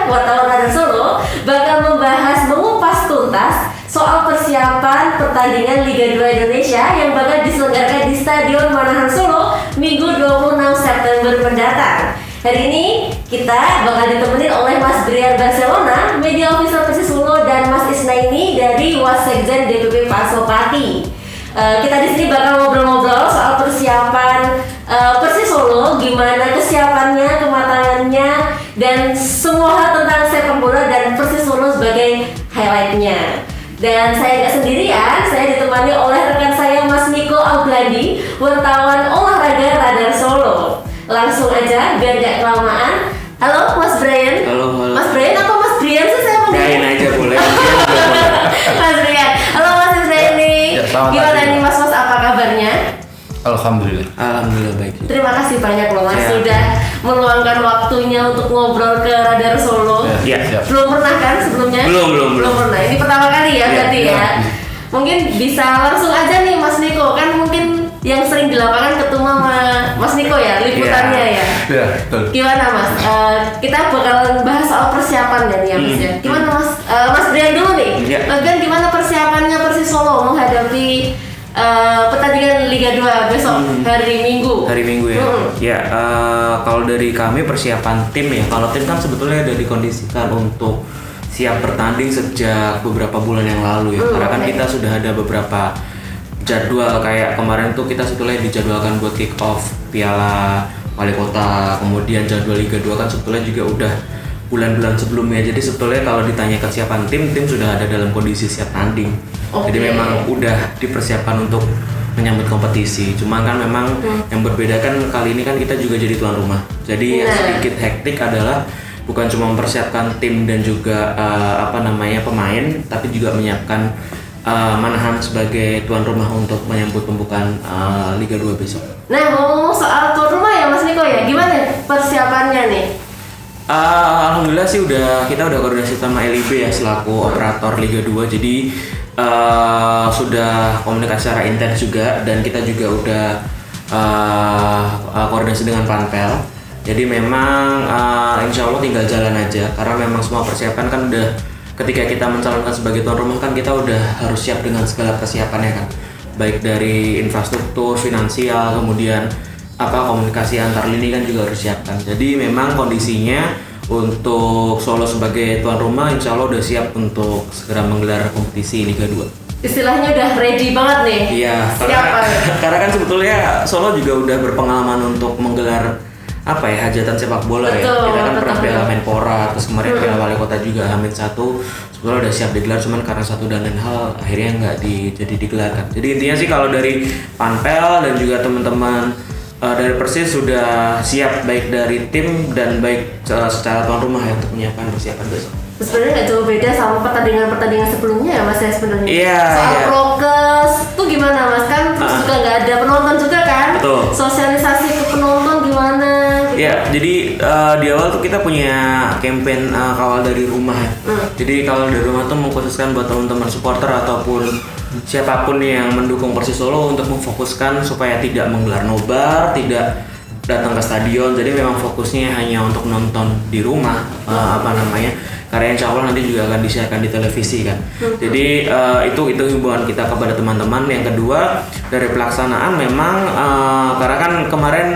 wartawan Radar Solo bakal mengupas tuntas soal persiapan pertandingan Liga 2 Indonesia yang bakal diselenggarakan di Stadion Manahan Solo Minggu 26 September mendatang. Hari ini kita bakal ditemenin oleh Mas Brian Barcelona, Media Officer Persis Solo, dan Mas Isnaini dari Wasekjen DPP Pasopati. Kita di sini bakal ngobrol-ngobrol soal persiapan Persis Solo, gimana kesiapannya, kematangannya, dan semua hal tentang sepak bola dan Persis Solo sebagai highlightnya. Dan saya nggak sendirian, saya ditemani oleh rekan saya Mas Niko Auglandi, wartawan olahraga Radar Solo. Langsung aja biar nggak kelamaan. Halo Mas Brian. Halo. Mas Brian atau Mas Brian sih saya mau? Brian aja boleh. Mas Brian. Halo Mas Brian nih. Gimana nih Mas apa kabarnya? Alhamdulillah baik. Terima kasih banyak loh Mas sudah meluangkan waktunya untuk ngobrol ke Radar Solo. Iya. Belum pernah kan sebelumnya? Belum. Pernah. Ini pertama kali ya berarti ya. Mungkin bisa langsung aja nih Mas Niko, kan mungkin yang sering di lapangan ketemu sama Mas Niko ya, liputannya ya. Iya, betul. Gimana Mas? Kita bakalan bahas soal persiapan nih ya Mas ya. Gimana Mas? Mas Brian dulu nih. Bagian gimana persiapannya Persis Solo menghadapi pertandingan Liga 2 besok hari Minggu. Ya. Ya, kalau dari kami persiapan tim ya. Kalau tim kan sebetulnya udah dikondisikan untuk siap bertanding sejak beberapa bulan yang lalu ya. Karena kan kita sudah ada beberapa jadwal, kayak kemarin tuh kita sebetulnya dijadwalkan buat kick off Piala Wali Kota, kemudian jadwal Liga 2 kan sebetulnya juga udah bulan-bulan sebelumnya. Jadi sebetulnya kalau ditanya kesiapan tim sudah ada dalam kondisi siap tanding. Jadi memang udah dipersiapkan untuk menyambut kompetisi. Cuma kan memang yang berbeda kan kali ini kan kita juga jadi tuan rumah. Jadi yang sedikit hektik adalah bukan cuma mempersiapkan tim dan juga pemain, tapi juga menyiapkan Manahan sebagai tuan rumah untuk menyambut pembukaan Liga 2 besok. Nah, ngomong soal tuan rumah ya Mas Niko ya, gimana persiapannya nih? Alhamdulillah sih kita udah koordinasi sama LIB ya selaku operator Liga 2. Jadi sudah komunikasi secara intens juga, dan kita juga udah koordinasi dengan Panpel. Jadi memang insya Allah tinggal jalan aja, karena memang semua persiapan kan udah, ketika kita mencalonkan sebagai tuan rumah kan kita udah harus siap dengan segala persiapannya kan, baik dari infrastruktur, finansial, kemudian komunikasi antar lini kan juga harus siapkan. Jadi memang kondisinya untuk Solo sebagai tuan rumah insya Allah udah siap untuk segera menggelar kompetisi Liga 2. Istilahnya udah ready banget nih. Iya, karena kan sebetulnya Solo juga udah berpengalaman untuk menggelar hajatan sepak bola. Betul, ya. Kita kan pernah betul. Piala Menpora, terus kemarin Piala Wali Kota juga H-1 sebetulnya udah siap digelar, cuman karena satu dan lain hal akhirnya nggak jadi digelar kan. Jadi intinya sih kalau dari Panpel dan juga teman-teman dari Persis sudah siap, baik dari tim dan baik secara tuan rumah ya, untuk menyiapkan persiapan besok. Sebenarnya nggak jauh beda sama pertandingan sebelumnya ya Mas ya sebenarnya. Iya. Prokes tuh gimana Mas, kan terus juga nggak ada penonton juga kan? Betul. Sosialisasi ke penonton gimana? Ya, jadi di awal tuh kita punya campaign kawal dari rumah ya. Jadi kawal dari rumah tuh mengkhususkan buat teman-teman supporter ataupun siapapun yang mendukung Persis Solo untuk memfokuskan supaya tidak menggelar nobar, tidak datang ke stadion. Jadi memang fokusnya hanya untuk nonton di rumah, karena insya Allah nanti juga akan disiarkan di televisi kan. Jadi itu himbauan kita kepada teman-teman. Yang kedua, dari pelaksanaan memang karena kan kemarin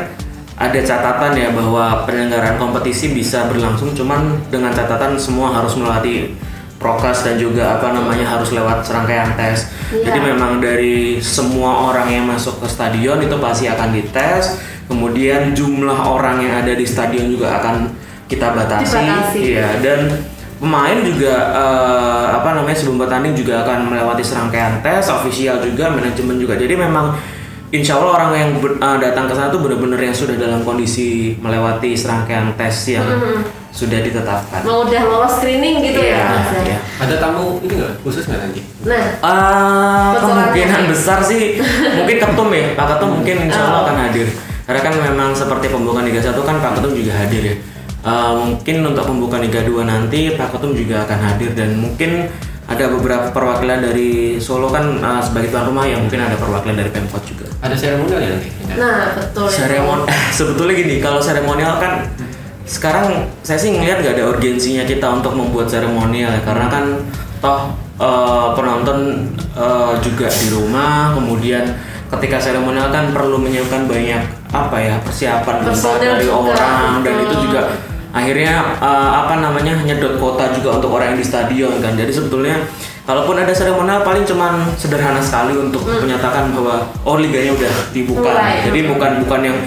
ada catatan ya bahwa penyelenggaraan kompetisi bisa berlangsung, cuman dengan catatan semua harus melewati prokes dan juga harus lewat serangkaian tes. Jadi memang dari semua orang yang masuk ke stadion itu pasti akan dites. Kemudian jumlah orang yang ada di stadion juga akan kita batasi. Iya, dan pemain juga sebelum bertanding juga akan melewati serangkaian tes, ofisial juga, manajemen juga. Jadi memang insya Allah orang yang datang ke sana tuh benar-benar yang sudah dalam kondisi melewati serangkaian tes yang sudah ditetapkan. Udah lolos screening gitu ya Mas. Ya. Ada tamu ini nggak khusus nggak nanti? Nah, kemungkinan besar sih mungkin Ketum ya, Pak Ketum mungkin insya Allah akan hadir. Karena kan memang seperti pembukaan Liga 1 kan Pak Ketum juga hadir ya. Mungkin untuk pembukaan Liga 2 nanti Pak Ketum juga akan hadir, dan mungkin ada beberapa perwakilan dari Solo kan sebagai tuan rumah, yang mungkin ada perwakilan dari Pemkot juga. Ada seremonial ya nanti? Nah, betul. Sebetulnya gini, kalau seremonial kan sekarang saya sih ngelihat nggak ada urgensinya kita untuk membuat seremonial ya, karena kan toh penonton juga di rumah, kemudian ketika seremonial kan perlu menyiapkan banyak persiapan dari orang, dan itu juga akhirnya nyedot kota juga untuk orang yang di stadion kan. Jadi sebetulnya kalaupun ada seremonial paling cuman sederhana sekali untuk menyatakan bahwa liganya udah dibuka. Jadi bukan yang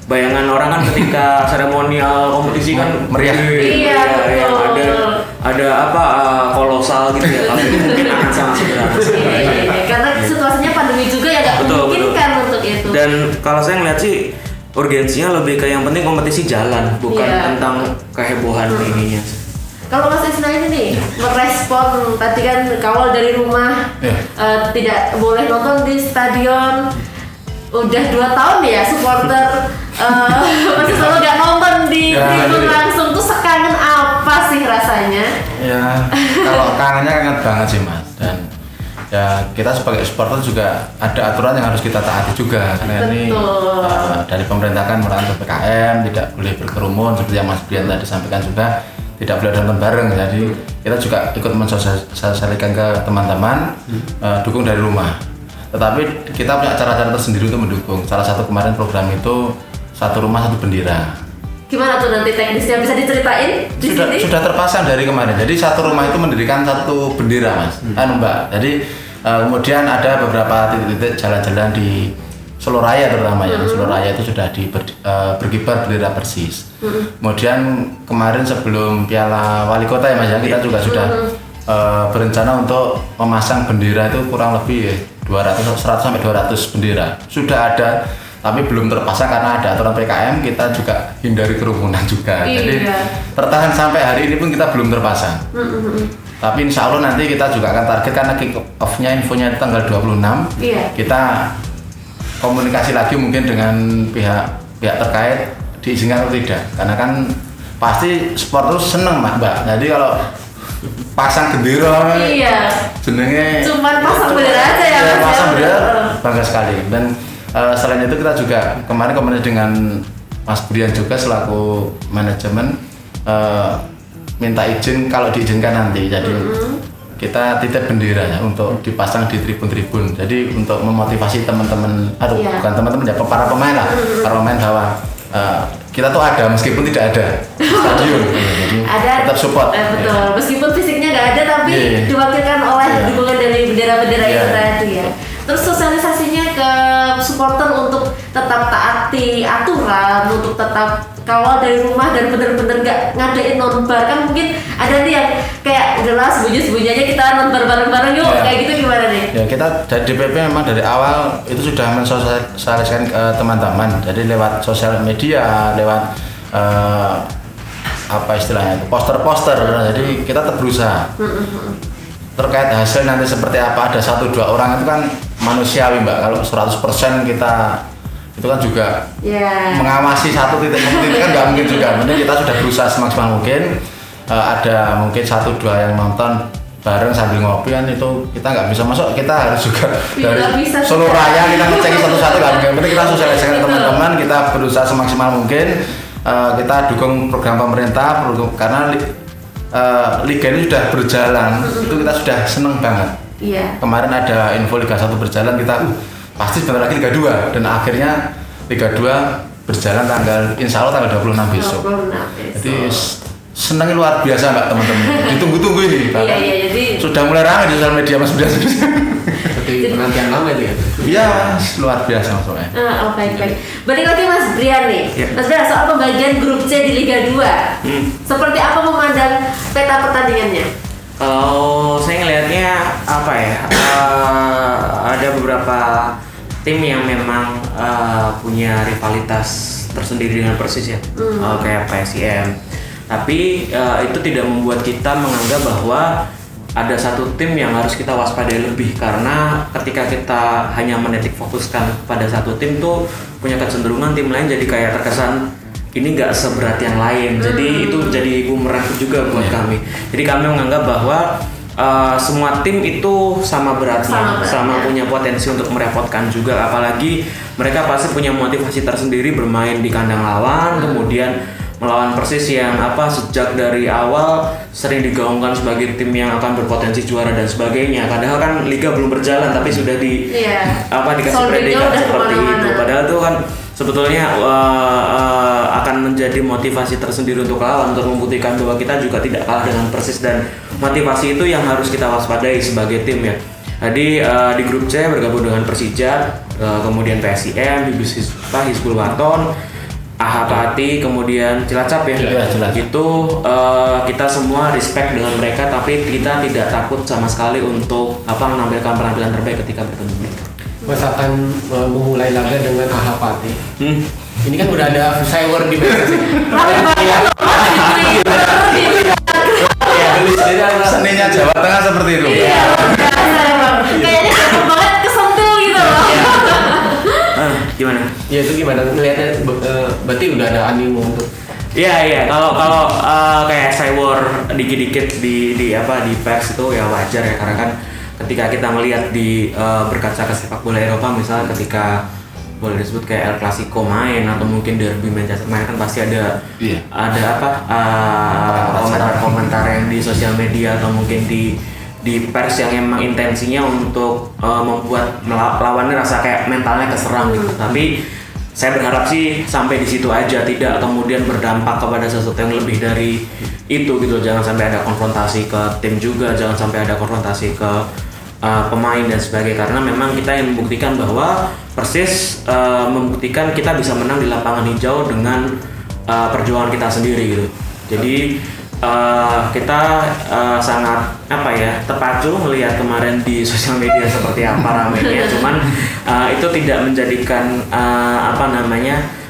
bayangan orang kan ketika seremonial kompetisi kan meriah. Iya, ada kolosal gitu ya. Tapi mungkin akan sangat sederhana. Iya. Karena situasinya pandemi juga ya nggak memungkinkan untuk itu. Dan kalau saya ngeliat sih urgensinya lebih ke yang penting kompetisi jalan, bukan tentang kehebohan ininya. Kalau Mas Isna ini nih merespon tadi kan kawal dari rumah, tidak boleh nonton di stadion. Udah 2 tahun ya supporter masih selalu nggak nonton di tribun langsung, tuh sekangen apa sih rasanya? Ya kalau kangennya kangen banget sih Mas, dan ya kita sebagai supporter juga ada aturan yang harus kita taati juga, karena ini dari pemerintah kan menerapkan PPKM, tidak boleh berkerumun seperti yang Mas Brian tadi sampaikan juga, tidak boleh nonton bareng. Jadi kita juga ikut mensosialisasikan ke teman-teman, dukung dari rumah. Tetapi kita punya cara-cara tersendiri untuk mendukung. Salah satu kemarin program itu satu rumah satu bendera. Gimana tuh nanti teknisnya, bisa diceritain di sini? Sudah terpasang dari kemarin. Jadi satu rumah itu mendirikan satu bendera Mas, Mbak. Jadi kemudian ada beberapa titik-titik jalan-jalan di Solo Raya terutama ya. Solo Raya itu sudah berkibar bendera Persis. Kemudian kemarin sebelum Piala Wali Kota ya Mas ya, kita juga sudah berencana untuk memasang bendera itu kurang lebih 100 sampai 200 bendera. Sudah ada, tapi belum terpasang karena ada aturan PKM, kita juga hindari kerumunan juga. Jadi tertahan sampai hari ini pun kita belum terpasang. Tapi insya Allah nanti kita juga akan target, karena kick off-nya infonya itu tanggal 26. Kita komunikasi lagi mungkin dengan pihak terkait diizinkan atau tidak. Karena kan pasti supporter seneng Mbak. Jadi kalau pasang bendera, jenenge cuman pasang bendera aja ya Mas. Pasang bendera bangga sekali. Dan selain itu kita juga kemarin komunikasi dengan Mas Brian juga selaku manajemen, minta izin kalau diizinkan nanti. Jadi kita titip bendera ya untuk dipasang di tribun-tribun. Jadi untuk memotivasi teman-teman, bukan teman-teman ya, para pemain lah, para pemain bahwa kita tuh ada meskipun tidak ada di stadion. Jadi ada, tetap support. Betul. Meskipun fisiknya nggak ada, tapi diwakilkan oleh dukungan dari bendera-bendera itu tadi ya. Terus sosialisasinya ke supporter untuk tetap taati aturan, untuk tetap kawal dari rumah dan bener-bener nggak ngadain nonbar. Kan mungkin ada nih yang kayak udahlah sembunyi-sembunyi aja kita nonbar bareng-bareng yuk, kayak gitu gimana nih? Ya kita dari DPP memang dari awal itu sudah mensosialisasikan ke teman-teman. Jadi lewat sosial media, lewat istilahnya itu poster-poster. Jadi kita tetap berusaha. Terkait hasil nanti seperti apa, ada 1-2 orang itu kan manusiawi Mbak. Kalau 100% kita itu kan juga mengawasi satu titik kan nggak mungkin juga. Mending kita sudah berusaha semaksimal mungkin. Ada mungkin 1-2 yang nonton bareng sambil ngopi kan, itu kita nggak bisa masuk. Kita harus juga dari Solo Raya kita ngecek satu-satu nggak mungkin. Penting kita sosialisasikan teman-teman, kita berusaha semaksimal mungkin. Kita dukung program pemerintah, karena liga ini sudah berjalan, itu kita sudah seneng banget. Kemarin ada info Liga 1 berjalan, kita pasti sebentar lagi Liga 2, dan akhirnya Liga 2 berjalan insya Allah tanggal 26 besok. Jadi senangnya luar biasa Mbak, teman-teman. Ditunggu-tunggu ini. Jadi sudah mulai ramai di sosial media Mas Brian. Seperti penantian lama itu ya? Iya, luar biasa maksudnya. Baik. Balik lagi Mas Brian nih. Mas Brian, soal pembagian grup C di Liga 2. Seperti apa memandang peta pertandingannya? Kalau saya ngelihatnya ada beberapa tim yang memang punya rivalitas tersendiri dengan Persis ya, kayak PSIM. Tapi itu tidak membuat kita menganggap bahwa ada satu tim yang harus kita waspadai lebih, karena ketika kita hanya menitik fokuskan pada satu tim tuh punya kecenderungan tim lain jadi kayak terkesan ini nggak seberat yang lain. Jadi itu jadi bumerang juga buat kami. Jadi kami menganggap bahwa semua tim itu sama beratnya, sama punya potensi untuk merepotkan juga. Apalagi mereka pasti punya motivasi tersendiri bermain di kandang lawan, kemudian melawan Persis yang sejak dari awal sering digaungkan sebagai tim yang akan berpotensi juara dan sebagainya. Padahal kan liga belum berjalan tapi sudah dikasih predikat seperti itu. Padahal itu kan sebetulnya akan menjadi motivasi tersendiri untuk lawan untuk membuktikan bahwa kita juga tidak kalah dengan Persis, dan motivasi itu yang harus kita waspadai sebagai tim ya. Jadi di grup C bergabung dengan Persija, kemudian PSIM, Hizbul Waton, AH Pati, kemudian Cilacap ya. Cilacap. Itu kita semua respect dengan mereka, tapi kita tidak takut sama sekali untuk menampilkan penampilan terbaik ketika bertemu. Mas akan memulai laga dengan AH Pati. Ini kan udah ada cyber di Messi. Seninya Jawa Tengah seperti itu. Iya, kayaknya cakep banget, kesentul gitu loh. Gimana? Ya itu gimana ngelihatnya? Berarti udah ada animo untuk. Iya. Kalau kayak cyber dikit-dikit di pers itu ya wajar ya, karena kan ketika kita melihat di berkaca ke sepak bola Eropa, misalnya ketika boleh disebut kayak El Clasico main atau mungkin derby Manchester main, kan pasti ada komentar yang di sosial media atau mungkin di pers yang emang intensinya untuk membuat lawannya rasa kayak mentalnya keserang gitu. Tapi saya berharap sih sampai di situ aja, tidak kemudian berdampak kepada sesuatu yang lebih dari itu gitu. Jangan sampai ada konfrontasi ke tim juga, jangan sampai ada konfrontasi ke pemain dan sebagainya, karena memang kita yang membuktikan bahwa Persis membuktikan kita bisa menang di lapangan hijau dengan perjuangan kita sendiri gitu. Jadi kita sangat terpacu melihat kemarin di sosial media seperti apa ramainya, cuman itu tidak menjadikan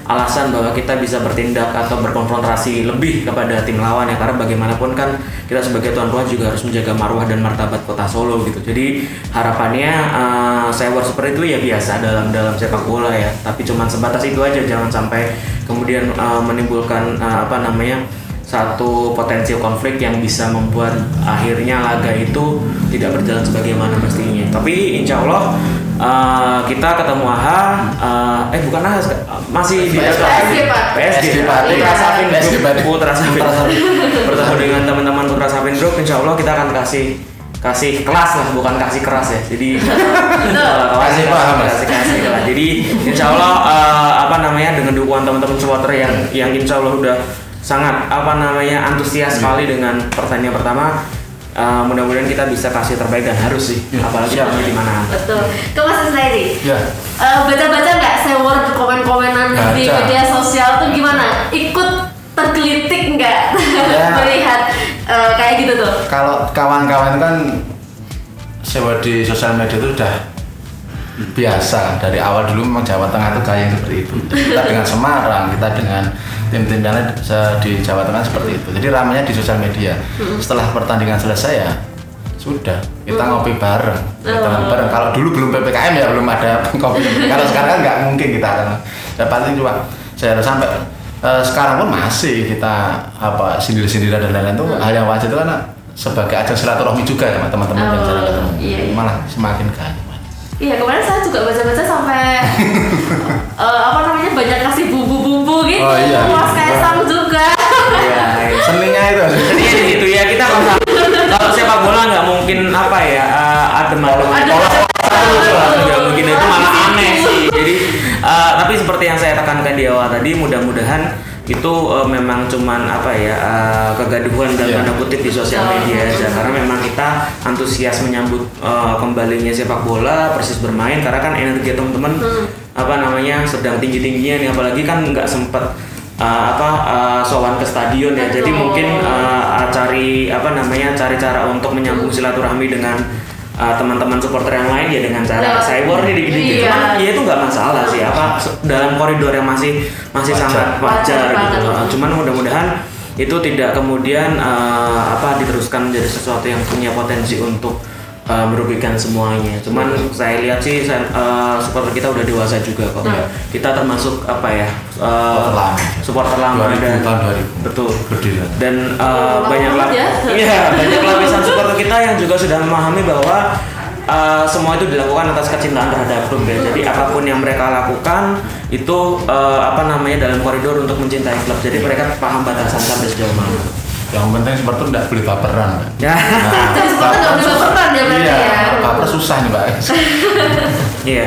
alasan bahwa kita bisa bertindak atau berkonfrontasi lebih kepada tim lawan ya, karena bagaimanapun kan kita sebagai tuan rumah juga harus menjaga marwah dan martabat kota Solo gitu. Jadi harapannya cyber seperti itu ya biasa dalam sepak bola ya, tapi cuman sebatas itu aja, jangan sampai kemudian menimbulkan satu potensi konflik yang bisa membuat akhirnya laga itu tidak berjalan sebagaimana mestinya. Tapi insya Allah kita ketemu masih di PSG Putra Savin bertemu dengan teman-teman Putra Savin Group. Insya Allah kita akan kasih kelas lah, bukan kasih keras ya. Jadi kasih lah. Jadi insya Allah dengan dukungan teman-teman supporter yang insya Allah udah sangat antusias sekali dengan pertandingan pertama. Mudah-mudahan kita bisa kasih terbaik, dan harus sih, apalagi di mana. Betul. Ke Mas Isnaidi. Ya. Baca-baca nggak sewor komen-komenan di media sosial tuh gimana? Ikut tergelitik nggak melihat kayak gitu tuh? Kalau kawan-kawan kan sewor di sosial media itu udah biasa dari awal. Dulu memang Jawa Tengah itu kayak seperti itu. Kita dengan Semarang, kita dengan tim-tim lain di Jawa Tengah seperti itu. Jadi ramainya di sosial media. Setelah pertandingan selesai ya sudah, kita ngopi bareng. Bareng. Kalau dulu belum PPKM ya belum ada kopi. Kalau sekarang kan nggak mungkin kita akan. Ya paling cuma saya harus sampai sekarang pun masih kita sindir-sindiran dan lain-lain itu hal yang wajar itu kan sebagai ajang silaturahmi juga sama teman-teman yang jarang ketemu. Iya. Malah semakin kaya. Iya, kemarin saya juga baca-baca sampai banyak kasih bumbu-bumbu gitu. Oh, iya. Mas Kaisang juga. Iya. Seninya itu. Seninya gitu ya, kita kalau sepak bola nggak mungkin adem-adem. Nggak mungkin, itu malah aneh sih. Jadi tapi seperti yang saya tekankan di awal tadi, mudah-mudahan itu memang cuman kegaduhan dan tanda kutip di sosial media aja, karena memang kita antusias menyambut kembalinya sepak bola, Persis bermain, karena kan energi teman-teman sedang tinggi-tingginya nih, apalagi kan nggak sempet sowan ke stadion ya. Jadi mungkin cari cara untuk menyambung silaturahmi dengan teman-teman supporter yang lain ya dengan cara cyber nih dikit-dikit. Cuman ya itu nggak masalah sih, dalam koridor yang masih sangat wajar gitu. Cuman mudah-mudahan itu tidak kemudian diteruskan menjadi sesuatu yang punya potensi untuk merugikan semuanya. Cuman saya lihat sih supporter kita udah dewasa juga kok. Kita termasuk supporter lama dan betul. Dan banyak lapisan supporter kita yang juga sudah memahami bahwa semua itu dilakukan atas kecintaan terhadap klub ya. Jadi apapun yang mereka lakukan itu dalam koridor untuk mencintai klub. Jadi mereka paham batasan sampai sejauh mana. Yang penting seperti itu tidak boleh baperan. Ya. Jadi supporter nggak boleh baperan ya berarti Iya, ya. baper susah nih Mbak. Iya.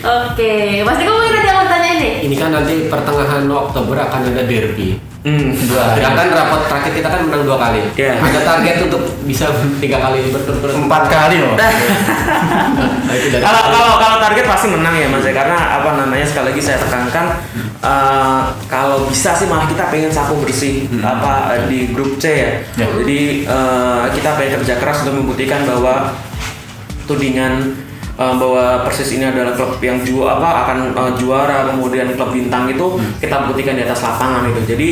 Oke, pasti kamu nanti akan tanya ini. Ini kan nanti pertengahan Oktober akan ada derby. Dua. Ya kan rapat terakhir kita kan menang 2 kali. Iya. Ada target untuk bisa 3 kali berturut-turut. 4 kali loh. Nah, itu dari Kalau target pasti menang ya Mas ya, karena sekali lagi saya tekankan kalau bisa sih malah kita pengen sapu bersih di grup C ya. Ya. Jadi kita pengen kerja keras untuk membuktikan bahwa tudingan bahwa Persis ini adalah klub yang akan juara, kemudian klub bintang itu kita buktikan di atas lapangan itu. Jadi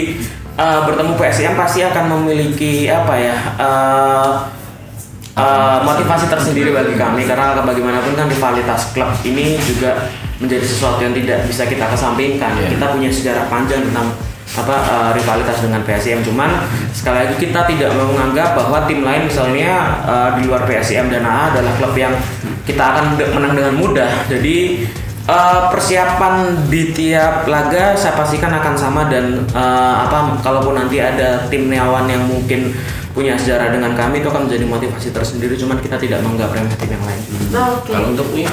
bertemu PSIM pasti akan memiliki motivasi tersendiri bagi kami, karena bagaimanapun kan rivalitas klub ini juga menjadi sesuatu yang tidak bisa kita kesampingkan. Kita punya sejarah panjang tentang rivalitas dengan PSIM. Cuman sekali lagi kita tidak mau menganggap bahwa tim lain misalnya di luar PSIM dan AA adalah klub yang kita akan menang dengan mudah. Jadi persiapan di tiap laga saya pastikan akan sama, dan kalaupun nanti ada tim Neawan yang mungkin punya sejarah dengan kami, itu akan menjadi motivasi tersendiri. Cuman kita tidak menganggap remeh tim yang lain. Oke. Kalau untuk ini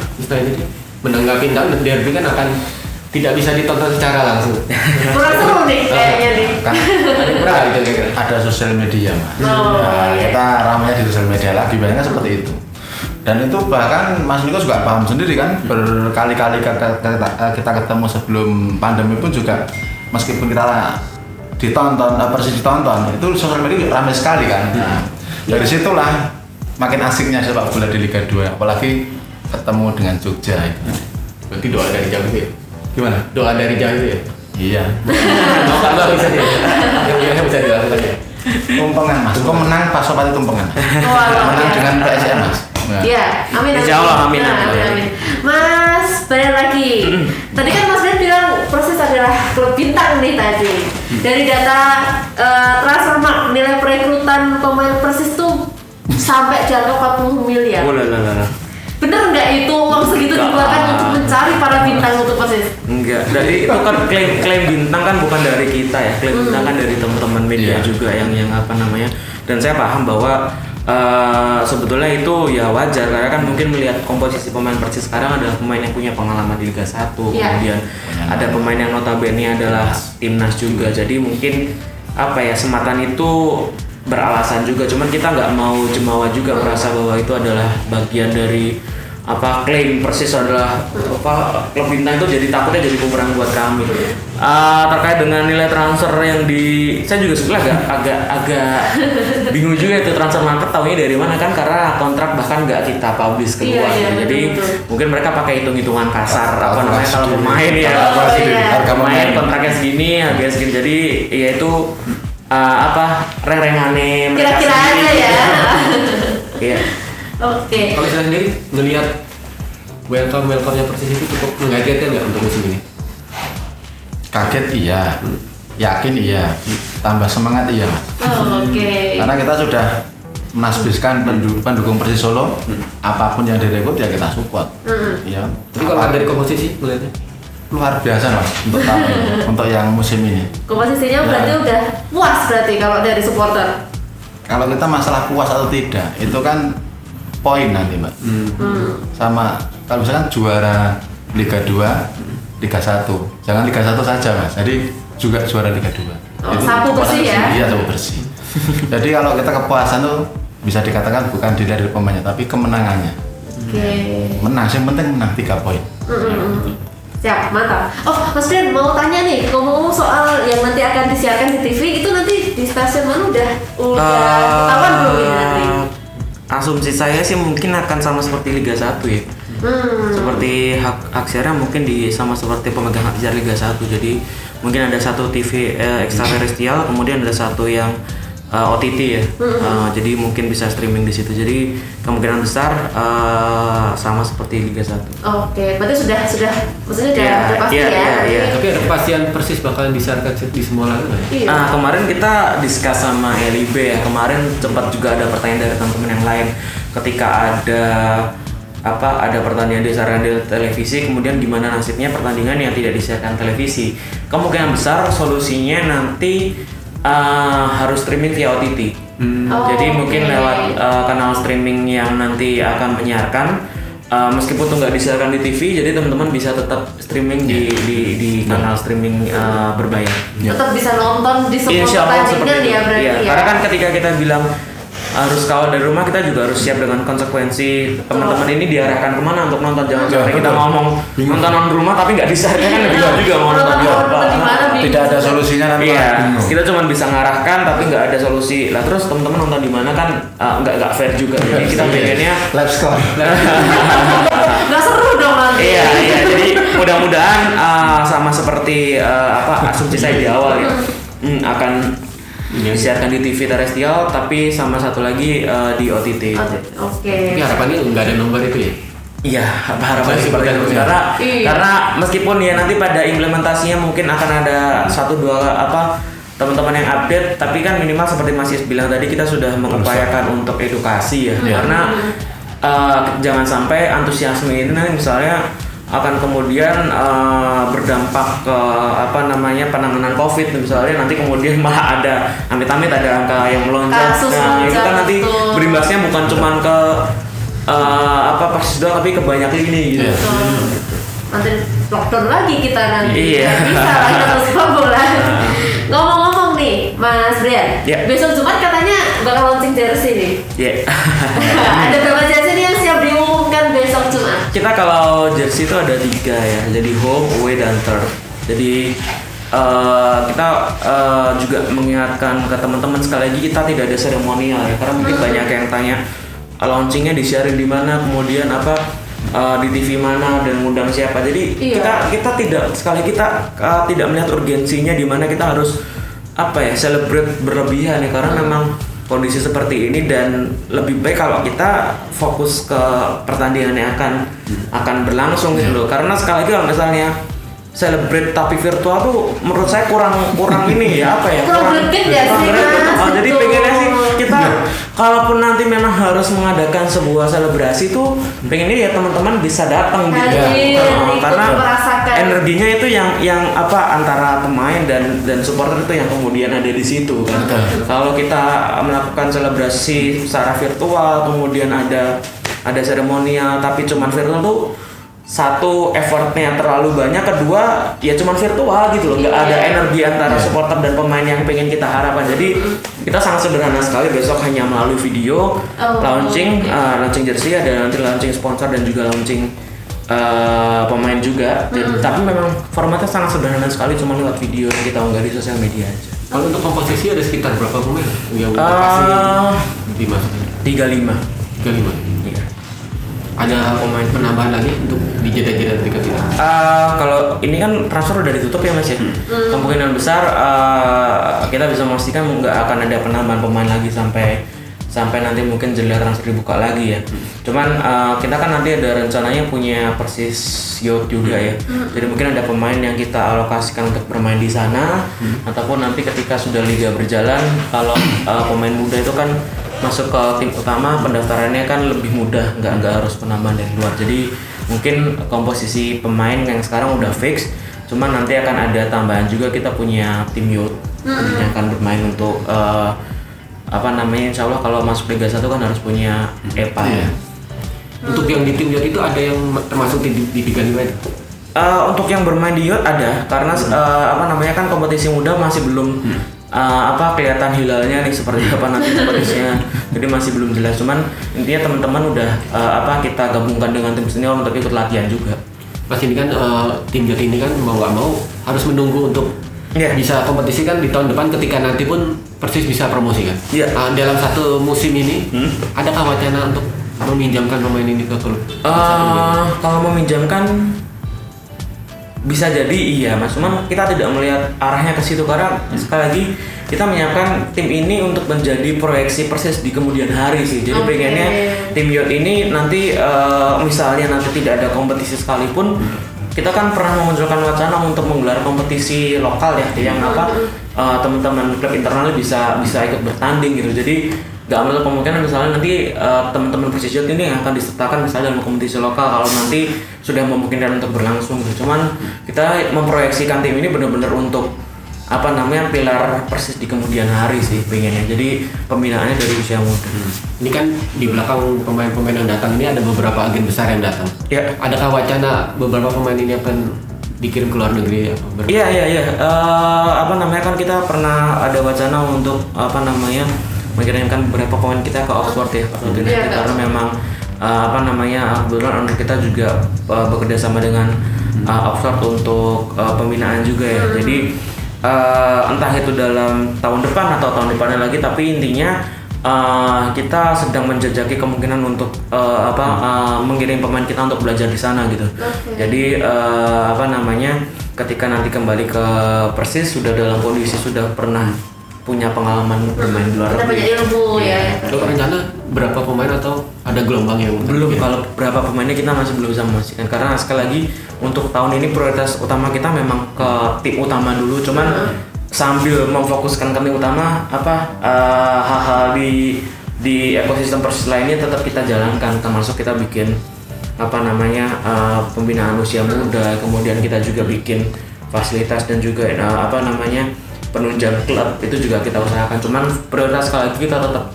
menanggapi derby kan akan tidak bisa ditonton secara langsung. Kurang seru nih kayaknya nih. Kan Kurang gitu kira-kira. ada sosial media Mas. Oh, Nah, iya. kita ramainya di sosial media lagi, banyak seperti itu. Dan itu bahkan Mas Niko juga paham sendiri kan, berkali-kali kita ketemu sebelum pandemi pun juga, meskipun kita ditonton, Persis ditonton, itu sosial media ramai sekali kan. Nah, dari situlah makin asiknya sepak bola di Liga 2, apalagi ketemu dengan Jogja itu. Berarti doa dari jauh itu ya? Gimana? Doa dari jauh itu ya? Iya. Nggak bisa dia. Yang biasa bisa dilakukan ya? Tumpengan Mas, kok menang pas sobat tumpengan. Menang dengan PSM Mas. Nah. Iya, amin. Insya Allah, amin. Amin. Mas, balik lagi. Tadi kan Mas Ben bilang Persis adalah klub bintang nih tadi. Dari data Transfermarkt, nilai perekrutan pemain Persis tuh sampai di angka 40 miliar. Bener nggak itu uang segitu dikeluarkan untuk mencari para bintang untuk Persis? Enggak, dari itu kan klaim bintang kan bukan dari kita ya, klaim bintang kan dari teman-teman media juga yang dan saya paham bahwa sebetulnya itu ya wajar, karena kan mungkin melihat komposisi pemain Persis sekarang adalah pemain yang punya pengalaman di Liga 1, kemudian ada pemain yang notabene adalah timnas juga, jadi mungkin sematan itu beralasan juga. Cuman kita nggak mau jemawa juga merasa bahwa itu adalah bagian dari klaim Persis adalah klub bintang itu, jadi takutnya jadi bumerang buat kami. Terkait dengan nilai transfer yang saya juga sebenarnya agak bingung juga itu Transfermarkt tahunya dari mana kan, karena kontrak bahkan nggak kita publish keluar. Jadi mungkin mereka pakai hitung-hitungan kasar kalau pemain harga pemain kontraknya segini, harganya segini. Jadi ya itu reng-rengane mereka Kira-kira aja ya. Iya. Oke. Kalau saya sendiri melihat welcome-nya Persis itu cukup mengagetkan nggak untuk musim ini? Kaget iya, yakin iya, tambah semangat iya Mas. Oke. Karena kita sudah menasbiskan pendukung Persis Solo, apapun yang direkrut ya kita support. Iya. Tapi kalau dari komposisi melihatnya? Luar biasa Mas untuk yang musim ini. Komposisinya berarti udah puas berarti kalau dari supporter. Kalau kita masalah puas atau tidak, itu kan poin nanti Mbak. Sama kalau misalkan juara Liga 2, Liga 1, jangan Liga 1 saja Mas. Jadi juga juara Liga 2. Itu sapu bersih ya? Iya, sapu bersih. Jadi kalau kita kepuasan tuh bisa dikatakan bukan dilihat dari pemainnya, tapi kemenangannya. Oke. Menang, yang penting menang 3 poin. Siap, mantap. Oh, Mas Ben mau tanya nih, ngomong-ngomong soal yang nanti akan disiarkan di TV, itu nanti di stasiun mana udah ketahuan belum ini nanti? Asumsi saya sih mungkin akan sama seperti Liga 1 ya. Seperti hak siaran mungkin sama seperti pemegang hak siar Liga 1. Jadi mungkin ada satu TV ekstraterestrial, kemudian ada satu yang OTT ya. Jadi mungkin bisa streaming di situ. Jadi kemungkinan besar sama seperti Liga 1. Oke, berarti sudah maksudnya udah pasti ya. Iya. Tapi ada kepastian Persis bakalan disiarkan di semua laga nggak ya? Iya. Nah, kemarin kita discuss sama LIB ya. Kemarin sempat juga ada pertanyaan dari teman-teman yang lain ketika ada ada pertandingan disiarkan di televisi, kemudian gimana nasibnya pertandingan yang tidak disiarkan televisi. Kemungkinan besar solusinya nanti harus streaming via OTT. Jadi mungkin lewat kanal streaming yang nanti akan menyiarkan, meskipun tuh nggak disiarkan di TV, jadi teman-teman bisa tetap streaming di kanal streaming berbayar. Tetap bisa nonton di semua Insya Allah pertandingan seperti ya itu. berarti Iya, ya. karena kan ketika kita bilang harus kawal dari rumah, kita juga harus siap dengan konsekuensi teman-teman ini diarahkan kemana untuk nonton. Jangan sampai kita ngomong nonton di rumah tapi nggak disiarkan, kan bingung juga mau nonton di apa. Tidak ada solusinya nanti. Iya, kita cuma bisa ngarahkan tapi nggak ada solusi. Lah terus teman-teman nonton di mana kan nggak fair juga. Jadi kita pengennya Live score. Nggak seru dong nanti. Iya, jadi mudah-mudahan sama seperti asumsi saya di awal ya, akan disiarkan di TV terrestrial, tapi sama satu lagi di OTT. Oke. Tapi harapannya nggak ada nomor itu ya? Iya, harapan seperti itu. Karena meskipun ya nanti pada implementasinya mungkin akan ada 1-2 teman-teman yang update, tapi kan minimal seperti Mas Yus bilang tadi, kita sudah mengupayakan untuk edukasi ya. Karena jangan sampai antusiasme ini misalnya akan kemudian berdampak ke penanganan COVID misalnya, nanti kemudian malah ada amit-amit ada angka yang melonjak. Nah, itu kan nanti berimbasnya bukan cuma ke Persis doang, tapi ke banyak lini gitu. Nanti lockdown lagi kita nanti. Iya. Bisa lah kita terus bola. Ngomong-ngomong nih, Mas Brian. Besok Jumat katanya bakal launching jersey nih. Iya. Ada berapa jersey nih yang siap diumumkan besok Jumat? Kita kalau jersey itu ada 3 ya, jadi home, away, dan third. Jadi kita juga mengingatkan ke teman-teman, sekali lagi kita tidak ada seremonial ya, karena mungkin banyak yang tanya launchingnya disiarin di mana, kemudian di TV mana dan ngundang siapa. Jadi kita tidak, sekali kita tidak melihat urgensinya di mana kita harus celebrate berlebihan ya, karena memang kondisi seperti ini, dan lebih baik kalau kita fokus ke pertandingan yang akan berlangsung gitu loh. Karena sekali lagi kalau misalnya celebrate tapi virtual tuh menurut saya kurang ini ya kurang greget ya sih Mas. Jadi pengennya sih kita kalaupun nanti memang harus mengadakan sebuah selebrasi tuh pengennya ya teman-teman bisa datang gitu karena energinya itu yang antara pemain dan supporter itu yang kemudian ada di situ kan. Kalau kita melakukan selebrasi secara virtual, kemudian ada seremonial tapi cuman virtual tuh, satu, effortnya terlalu banyak, kedua ya cuman virtual gitu loh, nggak ada energi antara supporter dan pemain yang pengen kita harapkan. Jadi kita sangat sederhana sekali, besok hanya melalui video launching jersey, ada nanti launching sponsor dan juga launching pemain juga. Tapi memang formatnya sangat sederhana sekali, cuma lewat video yang kita unggah di sosial media aja. Kalau untuk komposisi ada sekitar berapa pemain yang pasti dimasukin? 35. Iya. Ada pemain penambahan lagi untuk di jeda-jeda berikut ini? Kalau ini kan transfer udah ditutup ya Mas ya. Kemungkinan besar kita bisa memastikan nggak akan ada penambahan pemain lagi sampai nanti mungkin jendela transfer dibuka lagi ya. Cuman kita kan nanti ada rencananya punya Persis Youth juga ya. Jadi mungkin ada pemain yang kita alokasikan untuk bermain di sana, ataupun nanti ketika sudah liga berjalan, kalau pemain muda itu kan masuk ke tim utama, pendaftarannya kan lebih mudah, nggak harus penambahan dari luar. Jadi mungkin komposisi pemain yang sekarang udah fix, cuman nanti akan ada tambahan juga, kita punya tim youth yang akan bermain untuk insya Allah kalau masuk Liga 1 kan harus punya EPA ya. Untuk yang di tim youth itu ada yang termasuk di Liga 5 itu? Untuk yang bermain di youth ada, karena kan kompetisi muda masih belum kelihatan hilalnya nih seperti apa nanti kompetisinya, jadi masih belum jelas. Cuman intinya teman-teman udah kita gabungkan dengan tim senior untuk ikut latihan juga. Pas ini kan tim youth ini kan mau nggak mau harus menunggu untuk bisa kompetisi kan di tahun depan, ketika nanti pun Persis bisa promosi kan. Dalam satu musim ini adakah wacana untuk meminjamkan pemain ini ke klub? Kalau meminjamkan bisa jadi iya Mas, cuman kita tidak melihat arahnya ke situ, karena sekali lagi kita menyiapkan tim ini untuk menjadi proyeksi Persis di kemudian hari sih. Jadi pengennya tim youth ini nanti misalnya nanti tidak ada kompetisi sekalipun, kita kan pernah memunculkan wacana untuk menggelar kompetisi lokal ya, yang teman-teman klub internal bisa ikut bertanding gitu. Jadi nggak menutup kemungkinan misalnya nanti teman-teman Persis Youth ini yang akan disertakan misalnya dalam kompetisi lokal kalau nanti sudah memungkinkan untuk berlangsung gitu. Cuman kita memproyeksikan tim ini benar-benar untuk pilar Persis di kemudian hari sih pengennya. Jadi pembinaannya dari usia muda. Ini kan di belakang pemain-pemain yang datang ini ada beberapa agen besar yang datang. Ya. Adakah wacana beberapa pemain ini akan dikirim ke luar negeri? Iya. Kan kita pernah ada wacana untuk mengirimkan beberapa pemain kita ke Oxford ya, karena memang kebetulan owner kita juga bekerja sama dengan Oxford untuk pembinaan juga ya. Jadi entah itu dalam tahun depan atau tahun depannya lagi, tapi intinya kita sedang menjajaki kemungkinan untuk mengirim pemain kita untuk belajar di sana gitu. Jadi ketika nanti kembali ke Persis sudah dalam kondisi sudah pernah punya pengalaman bermain di luar negeri. Kita punya ilmu ya. Kalau rencana berapa pemain atau ada gelombang yang belum? Kalau berapa pemainnya kita masih belum bisa memastikan karena sekali lagi untuk tahun ini prioritas utama kita memang ke tim utama dulu. Cuman sambil memfokuskan ke tim utama hal-hal di ekosistem Persis lainnya tetap kita jalankan, termasuk kita bikin pembinaan usia muda, kemudian kita juga bikin fasilitas dan juga penunjang klub itu juga kita usahakan. Cuman prioritas sekali lagi kita tetap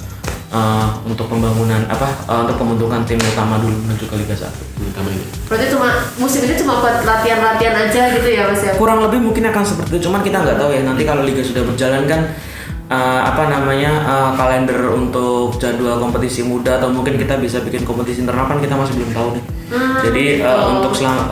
untuk pembangunan untuk pembentukan tim utama dulu menuju ke Liga 1. Berarti musim ini cuma buat latihan-latihan aja gitu ya Mas ya? Kurang lebih mungkin akan seperti itu, cuman kita nggak tahu ya nanti kalau Liga sudah berjalan kan kalender untuk jadwal kompetisi muda atau mungkin kita bisa bikin kompetisi internal kan kita masih belum tahu nih. Jadi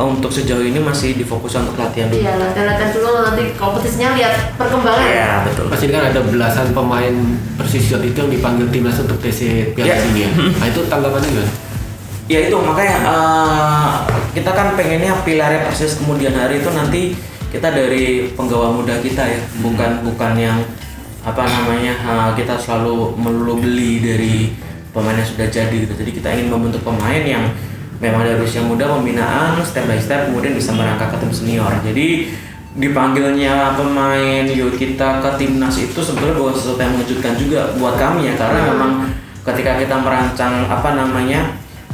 untuk sejauh ini masih difokuskan untuk latihan dulu. Iya, latihan dulu nanti kompetisinya lihat perkembangan. Iya, betul. Pasti kan ada belasan pemain Persis Youth itu yang dipanggil timnas untuk TC Piala Dunia. Nah itu tanggapannya gimana? Ya itu makanya kita kan pengennya pilarnya Persis kemudian hari itu nanti kita dari penggawa muda kita ya, bukan yang kita selalu melulu beli dari pemain yang sudah jadi gitu. Jadi kita ingin membentuk pemain yang memang dari usia muda, pembinaan step by step kemudian bisa merangkak ke tim senior. Jadi dipanggilnya pemain youth kita ke timnas itu sebetulnya bukan sesuatu yang mengejutkan juga buat kami ya, karena memang ketika kita merancang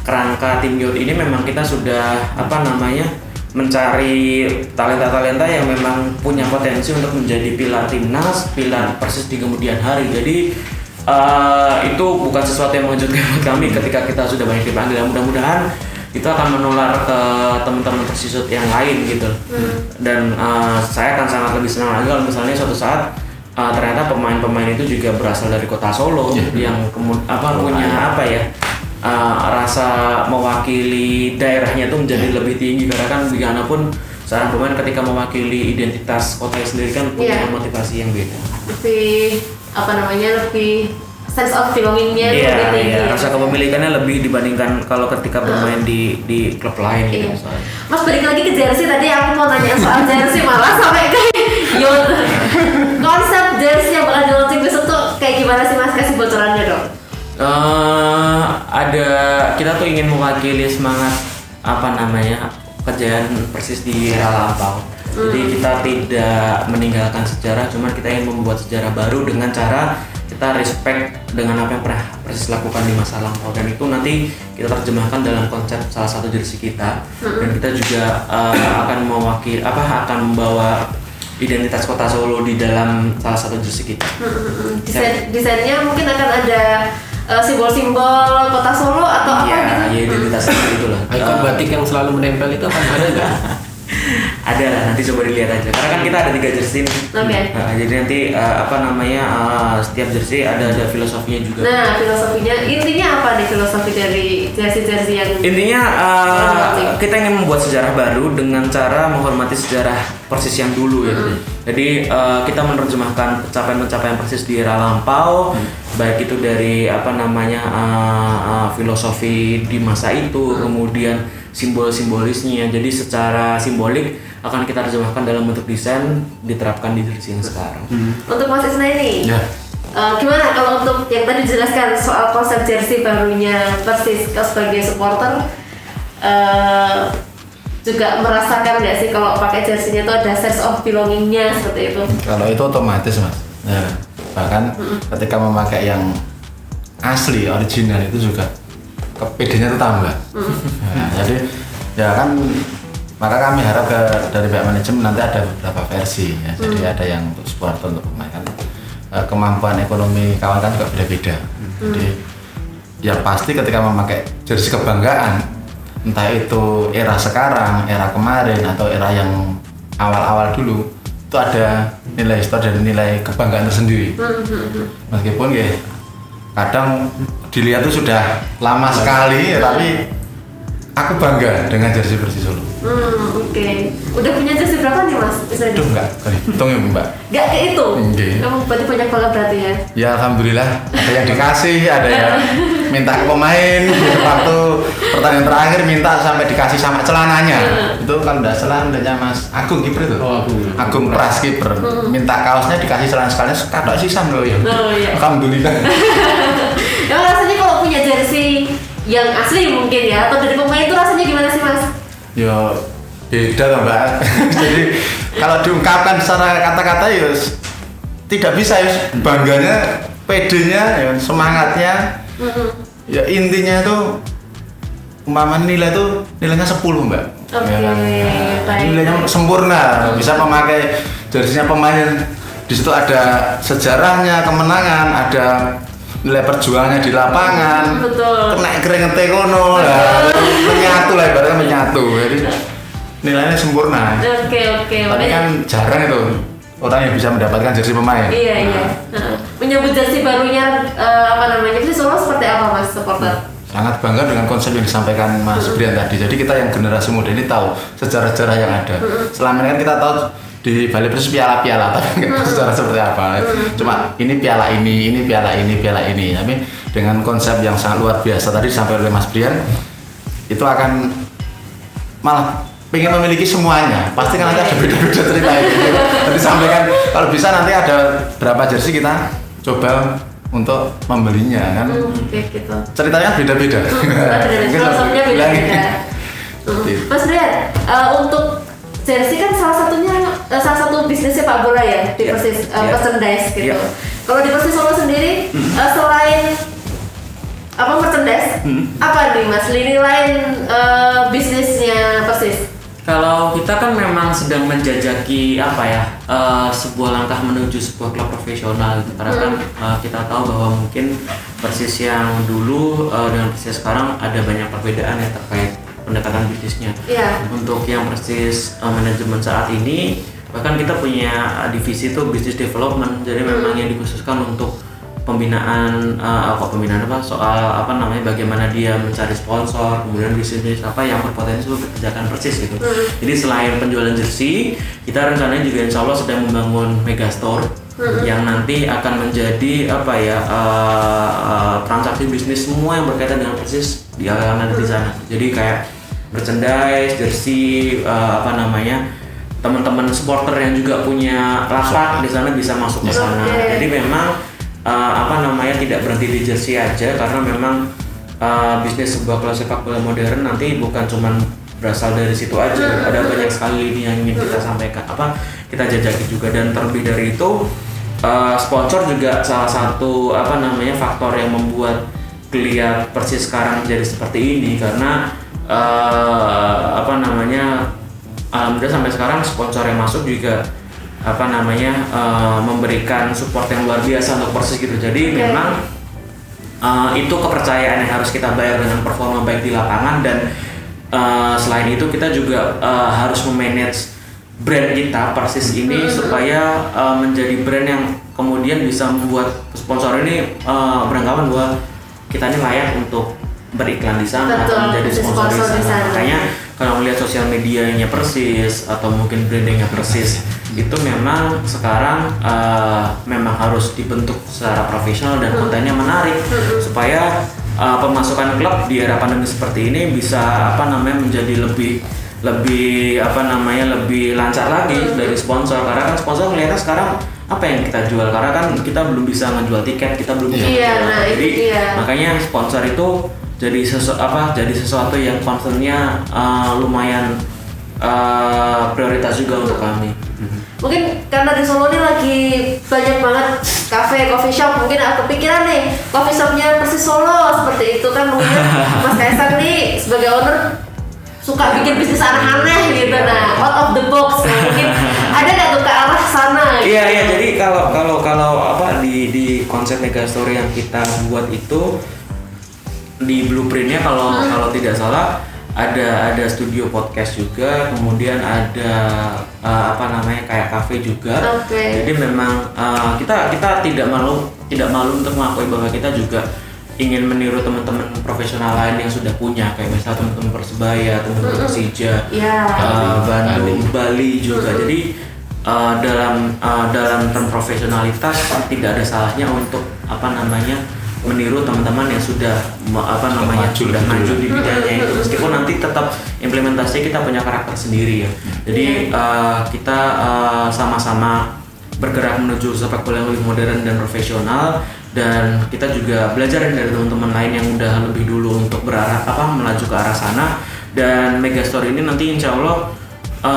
kerangka tim youth ini memang kita sudah mencari talenta-talenta yang memang punya potensi untuk menjadi pilar timnas, pilar Persis di kemudian hari. Jadi itu bukan sesuatu yang mengejutkan buat kami ketika kita sudah banyak dipanggil. Mudah-mudahan itu akan menular ke teman-teman Persis yang lain gitu. Dan saya akan sangat lebih senang lagi kalau misalnya suatu saat ternyata pemain-pemain itu juga berasal dari kota Solo yang punya rasa mewakili daerahnya itu menjadi lebih tinggi, karena kan bagaimanapun seorang pemain ketika mewakili identitas kotanya sendiri kan punya motivasi yang beda. Lebih sense of belonging-nya lebih tinggi. Iya, rasa kepemilikannya lebih dibandingkan kalau ketika bermain di klub lain gitu. Mas balik lagi ke jersey, tadi aku mau nanya soal jersey malah sampai ke youth. Konsep jersey yang bakal di-launching besok tuh kayak gimana sih Mas? Kasih bocorannya dong. Kita tuh ingin mewakili semangat kejayaan Persis di era lampau. Jadi kita tidak meninggalkan sejarah, cuman kita ingin membuat sejarah baru dengan cara kita respect dengan apa yang pernah Persis lakukan di masa lampau, dan itu nanti kita terjemahkan dalam konsep salah satu jersey kita. Dan kita juga akan membawa identitas kota Solo di dalam salah satu jersey kita. Desainnya mungkin akan ada simbol-simbol kota Solo atau apa gitu? Ya identitasnya gitu lah. Ikon batik yang selalu menempel itu akan ada nggak? Ada lah, nanti coba dilihat aja. Karena kan kita ada 3 jersey nih. Jadi nanti setiap jersey ada filosofinya juga. Nah, filosofinya intinya apa nih filosofi dari jersey yang? Intinya kita ingin membuat sejarah baru dengan cara menghormati sejarah Persis yang dulu ya. Jadi kita menerjemahkan pencapaian-pencapaian Persis di era lampau, baik itu dari filosofi di masa itu, kemudian simbol-simbolisnya. Jadi secara simbolik akan kita terjemahkan dalam bentuk desain, diterapkan di jersey yang sekarang. Untuk Mas Isna ini, gimana kalau untuk yang tadi dijelaskan soal konsep jersey barunya Persis sebagai supporter, juga merasakan nggak sih kalau pakai jersey-nya itu ada sense of belonging-nya seperti itu? Kalau itu otomatis Mas. Bahkan ketika memakai yang asli original itu juga PD-nya itu tambah. Nah, jadi ya kan maka kami harap dari pihak manajemen nanti ada beberapa versi ya. Jadi ada yang untuk supporter, untuk pemain kan kemampuan ekonomi kawan kan juga beda-beda. Jadi ya pasti ketika memakai jersey kebanggaan, entah itu era sekarang, era kemarin atau era yang awal-awal dulu, itu ada nilai histori dan nilai kebanggaan tersendiri. Meskipun ya kadang dilihat itu sudah lama sekali, tapi aku bangga dengan jersey Persis Solo. Oke. Udah punya jersey berapa nih Mas? Itu enggak kehitung ya Mbak. Enggak kehitung? Oke. Kamu berarti banyak banget berarti ya? Ya alhamdulillah, ada yang dikasih, ada yang minta ke pemain. Waktu pertandingan terakhir minta sampai dikasih sama celananya. Itu kalau enggak celananya Mas Agung kiper itu. Agung Pras kiper. Minta kaosnya dikasih celana sekalian, kadang sisa loh ya. Alhamdulillah. Yang rasanya kalau punya jersey yang asli mungkin ya, atau dari pemain itu rasanya gimana sih Mas? Ya beda lah Mbak. Jadi kalau diungkapkan secara kata-kata ya tidak bisa ya. Bangganya, PD-nya, ya, semangatnya. Ya intinya tuh umpama nilainya 10 Mbak. Oke, baik. Nilainya sempurna, bisa memakai jersinya pemain. Di situ ada sejarahnya, kemenangan, ada nilai perjuangannya di lapangan. Betul. Kena keringetnya kono lah, menyatu lah ibaratnya menyatu. Jadi nilainya sempurna. Oke. Tapi kan jarang itu orang yang bisa mendapatkan jersey pemain. Iya. Menyambut jersey barunya Persis Solo seperti apa Mas supporter? Sangat bangga dengan konsep yang disampaikan Mas Brian tadi. Jadi kita yang generasi muda ini tahu sejarah-sejarah yang ada. Selama ini kan kita tahu di Bali Persis piala-piala, tapi nggak tahu sejarah seperti apa. Cuma ini piala ini piala ini. Tapi dengan konsep yang sangat luar biasa tadi disampaikan oleh Mas Brian, itu akan malah pengen memiliki semuanya. Pasti kan nanti ada beda-beda cerita itu. Tadi sampaikan kalau bisa nanti ada berapa jersey kita coba untuk membelinya kan. Oke, gitu. Ceritanya beda-beda. Filosofnya beda-beda. Mas Brian, untuk jersey kan salah satu bisnisnya Pak Bola ya di Persis merchandise gitu. Kalau di Persis Solo sendiri selain merchandise, apa nih Mas lini lain bisnisnya Persis? Kalau kita kan memang sedang menjajaki sebuah langkah menuju sebuah klub profesional gitu. Karena kan kita tahu bahwa mungkin Persis yang dulu dengan Persis sekarang ada banyak perbedaan ya terkait pendekatan bisnisnya. Untuk yang Persis manajemen saat ini bahkan kita punya divisi itu business development. Jadi memang yang dikhususkan untuk pembinaan soal bagaimana dia mencari sponsor, kemudian bisnis apa yang berpotensi untuk dikerjakan Persis gitu. Jadi selain penjualan jersey, kita rencananya juga insya Allah sedang membangun megastore yang nanti akan menjadi transaksi bisnis semua yang berkaitan dengan Persis akan ada di sana. Jadi kayak merchandise, jersey, teman-teman supporter yang juga punya lapak di sana bisa masuk ke sana. Jadi memang tidak berhenti di jersey aja, karena memang bisnis sebuah klub sepak bola modern nanti bukan cuma berasal dari situ aja. Ada banyak sekali ini yang ingin kita sampaikan, kita jajaki juga. Dan terlebih dari itu sponsor juga salah satu faktor yang membuat kelihatan Persis sekarang jadi seperti ini, karena alhamdulillah sampai sekarang sponsor yang masuk juga memberikan support yang luar biasa untuk Persis gitu. Jadi memang itu kepercayaan yang harus kita bayar dengan performa baik di lapangan. Dan selain itu kita juga harus memanage brand kita Persis ini supaya menjadi brand yang kemudian bisa membuat sponsor ini beranggapan bahwa kita ini layak untuk beriklan di sana atau menjadi sponsor di sana. Makanya kalau melihat sosial medianya Persis atau mungkin brandingnya Persis itu memang sekarang memang harus dibentuk secara profesional dan kontennya menarik supaya pemasukan klub di era pandemi seperti ini bisa menjadi lebih lancar lagi dari sponsor. Karena kan sponsor melihatnya sekarang apa yang kita jual, karena kan kita belum bisa menjual tiket, kita belum bisa makanya sponsor itu jadi sesuatu yang concernnya lumayan prioritas juga untuk kami. Mungkin karena di Solo ini lagi banyak banget cafe, coffee shop, mungkin aku kepikiran nih coffee shopnya Persis Solo seperti itu kan. Mungkin Mas Kaisang nih sebagai owner suka bikin bisnis aneh-aneh gitu, nah out of the box. Nah, mungkin ada nggak tuh ke arah sana? Iya iya, jadi kalau apa di konsep Megastore yang kita buat itu di blueprintnya kalau tidak salah ada studio podcast juga, kemudian ada kayak cafe juga. Jadi memang kita tidak malu untuk mengakui bahwa kita juga ingin meniru teman-teman profesional lain yang sudah punya, kayak misalnya teman-teman Persebaya, teman-teman Persija, Bandung, Bali juga. Jadi dalam term profesionalitas tidak ada salahnya untuk meniru teman-teman yang sudah sudah maju di bidangnya itu, meskipun nanti tetap implementasinya kita punya karakter sendiri ya. Jadi kita sama-sama bergerak menuju sepak bola yang lebih modern dan profesional, dan kita juga belajar dari teman-teman lain yang udah lebih dulu untuk melaju ke arah sana. Dan Megastore ini nanti insya Allah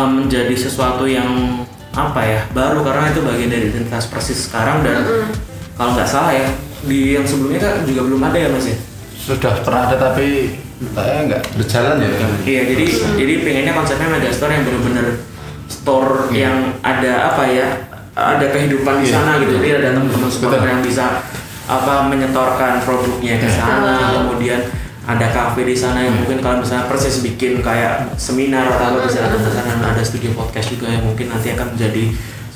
menjadi sesuatu yang baru, karena itu bagian dari identitas Persis sekarang. Dan kalau nggak salah ya, di yang sebelumnya kan juga belum ada ya Mas ya? Sudah pernah ada tapi saya nggak berjalan ya. Iya, jadi pengennya konsepnya Megastore yang benar-benar store yang ada ada kehidupan di sana gitu. Jadi ada teman-teman supporter yang bisa menyetorkan produknya ke sana, kemudian ada kafe di sana yang mungkin kalau misalnya Persis bikin kayak seminar atau bisa datang ke sana, ada studio podcast juga yang mungkin nanti akan menjadi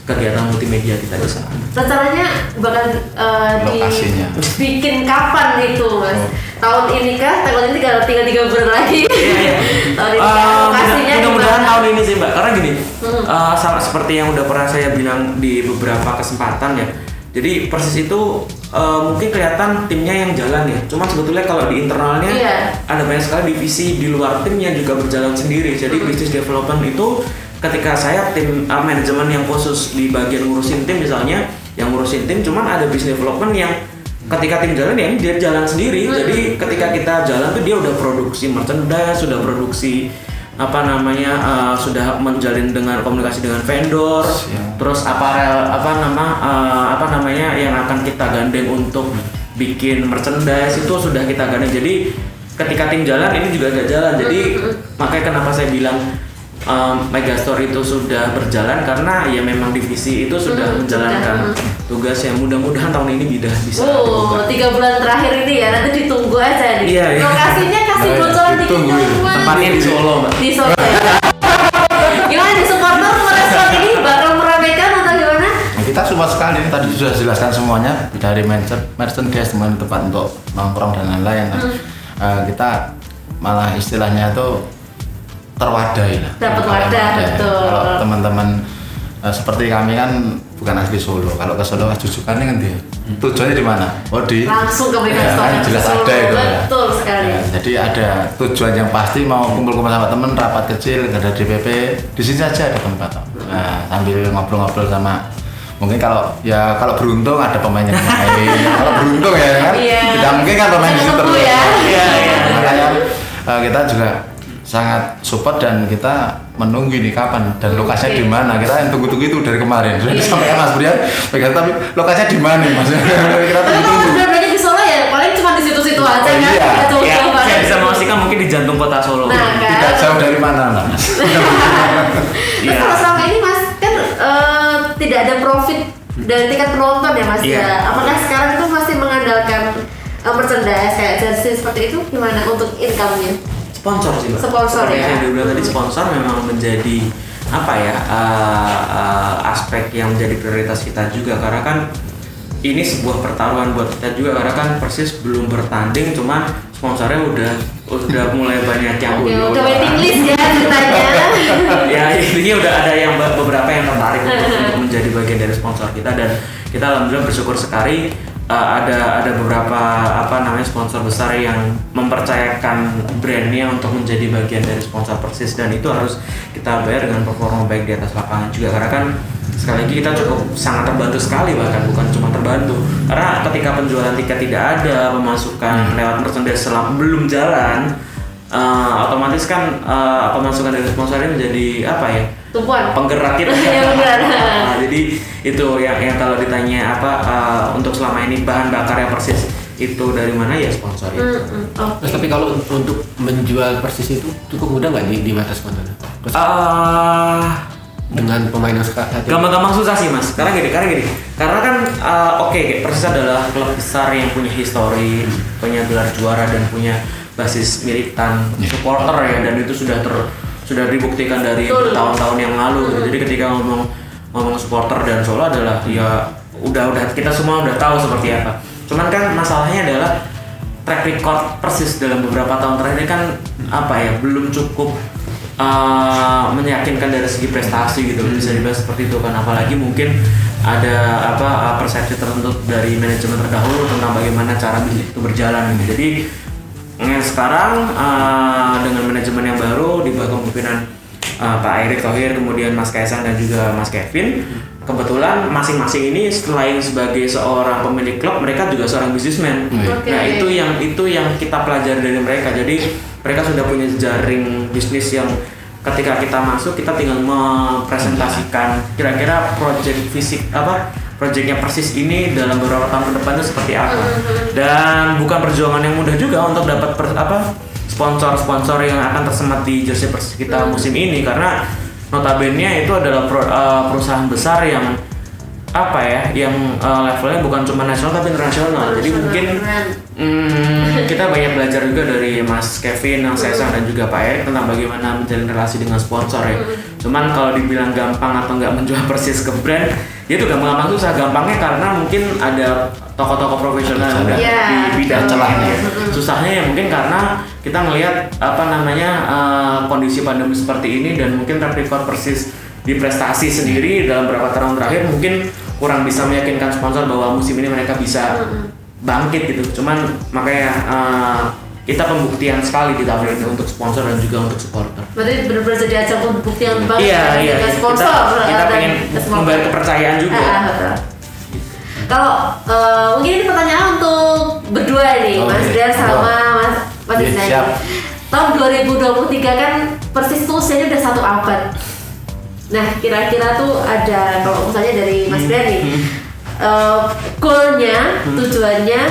kegiatan multimedia kita di sana. Rencananya bakal dibikin kapan itu Mas? Tahun ini kah? Tahun ini tinggal 3 bulan lagi. Tahun ini lokasinya mudah-mudahan tahun ini sih Mbak, karena gini, sama seperti yang udah pernah saya bilang di beberapa kesempatan ya. Jadi Persis itu mungkin kelihatan timnya yang jalan ya, cuman sebetulnya kalau di internalnya ada banyak sekali divisi di luar tim yang juga berjalan sendiri. Jadi business development itu ketika saya tim manajemen yang khusus di bagian ngurusin tim misalnya, yang ngurusin tim, cuman ada business development yang ketika tim jalan ya dia jalan sendiri. Jadi ketika kita jalan tuh dia udah produksi merchandise, sudah produksi sudah menjalin dengan komunikasi dengan vendor, terus aparel yang akan kita gandeng untuk bikin merchandise itu sudah kita gandeng. Jadi ketika tim jalan ini juga agak jalan. Jadi makanya kenapa saya bilang Megastore itu sudah berjalan, karena ya memang divisi itu sudah menjalankan tugas yang mudah-mudahan tahun ini bisa. 3 bulan terakhir ini ya, nanti ditunggu aja nih. Iya. Lokasinya kasih bocoran dikit dong Mas. Tempatnya di Solo Mbak. Di Solo ya. Gimana di supporter merespon ini, bakal meramaikan atau gimana? Kita support sekali, tadi sudah jelaskan semuanya, dari merchandise, tempat untuk nongkrong dan lain-lain. Kita malah istilahnya itu terwadai lah. Dapat wadah, betul. Kalau teman-teman seperti kami kan bukan asli Solo. Kalau ke Solo jujukan kan dia. Tujuannya di mana? Langsung ke Megastore. Jelas ada itu. Betul sekali. Jadi ada tujuan yang pasti, mau kumpul-kumpul sama teman, rapat kecil, ada DPP, di sini saja ada tempat. Sambil ngobrol-ngobrol sama, mungkin kalau beruntung ada pemain yang main. Kalau beruntung ya kan. Tidak mungkin kan pemain di situ terus. Makanya kita juga sangat support dan kita menunggu ini kapan dan lokasinya di mana. Kita yang tunggu-tunggu itu dari kemarin. Sudah disampaikan Mas Brian, tapi lokasinya di mana maksudnya? Kita tunggu-tunggu. Sebenarnya di Solo ya paling cuma di situ-situ aja kan. Saya bisa memastikan mungkin di jantung kota Solo. Tidak jauh dari mana Mas. Terus kalau selama ini Mas kan tidak ada profit dari tiket penonton ya Mas ya. Apakah sekarang itu masih mengandalkan merchandise kayak jersey seperti itu, gimana untuk income-nya? Sponsor sih Mbak. Sponsor ya. Yang dibilang tadi, sponsor memang menjadi aspek yang menjadi prioritas kita juga, karena kan ini sebuah pertaruhan buat kita juga, karena kan Persis belum bertanding, cuman sponsornya udah mulai banyak yang udah waiting list ya ceritanya. Ya intinya udah ada yang beberapa yang tertarik untuk menjadi bagian dari sponsor kita, dan kita alhamdulillah bersyukur sekali. Ada beberapa sponsor besar yang mempercayakan brandnya untuk menjadi bagian dari sponsor Persis, dan itu harus kita bayar dengan performa baik di atas lapangan juga, karena kan sekali lagi kita sangat terbantu sekali, bahkan bukan cuma terbantu, karena ketika penjualan tiket tidak ada, pemasukan lewat merchandise belum jalan, otomatis kan pemasukan dari sponsor ini menjadi apa ya? Tumpuan. Penggerak kita. Iya benar. Jadi itu yang kalau ditanya untuk selama ini bahan bakar yang Persis itu dari mana ya sponsor itu. Terus tapi kalau untuk menjual Persis itu cukup mudah nggak di mata sponsor? Dengan pemain yang sekarang gampang-gampang susah sih mas, karena gini kan Persis adalah klub besar yang punya histori, punya gelar juara dan punya basis militan supporter ya, dan itu sudah dibuktikan dari tahun-tahun yang lalu gitu. Jadi ketika ngomong supporter dan Solo adalah ya udah kita semua udah tahu seperti apa. Cuman kan masalahnya adalah track record Persis dalam beberapa tahun terakhir ini kan belum cukup meyakinkan dari segi prestasi gitu, bisa dibahas seperti itu kan. Apalagi mungkin ada persepsi tertentu dari manajemen terdahulu tentang bagaimana cara bisnis itu berjalan gitu. Jadi sekarang dengan manajemen yang baru di bawah kepemimpinan Pak Erick Thohir, kemudian Mas Kaisang dan juga Mas Kevin, kebetulan masing-masing ini selain sebagai seorang pemilik klub, mereka juga seorang bisnismen. Nah itu yang kita pelajari dari mereka. Jadi mereka sudah punya jaring bisnis yang ketika kita masuk kita tinggal mempresentasikan kira-kira proyeknya Persis ini dalam beberapa tahun ke depan itu seperti apa. Dan bukan perjuangan yang mudah juga untuk dapat sponsor yang akan tersemat di jersey Persis kita musim ini, karena notabene itu adalah perusahaan besar yang levelnya bukan cuma nasional tapi internasional. Jadi mungkin kita banyak belajar juga dari Mas Kevin, Mas Kaisang dan juga Pak Erick tentang bagaimana menjalin relasi dengan sponsor ya. Cuman kalau dibilang gampang atau nggak menjual Persis ke brand, ya itu gampang susah. Gampangnya karena mungkin ada tokoh-tokoh profesional yang udah di bidang celahnya. Susahnya ya mungkin karena kita ngelihat kondisi pandemi seperti ini, dan mungkin track record Persis di prestasi sendiri dalam beberapa tahun terakhir mungkin kurang bisa meyakinkan sponsor bahwa musim ini mereka bisa bangkit gitu. Cuman makanya kita pembuktian sekali di tahun ini untuk sponsor dan juga untuk supporter. Berarti benar-benar jadi ajang pembuktian banget. Iya. Sponsor. Kita pengen membayar kepercayaan juga. Kalau mungkin ini pertanyaan untuk berdua nih, Mas Dian sama Mas Isnani. Tahun 2023 kan Persis tuh usianya udah 1 abad. Nah, kira-kira tuh ada, kalau misalnya dari Mas Dian nih, goalnya, tujuannya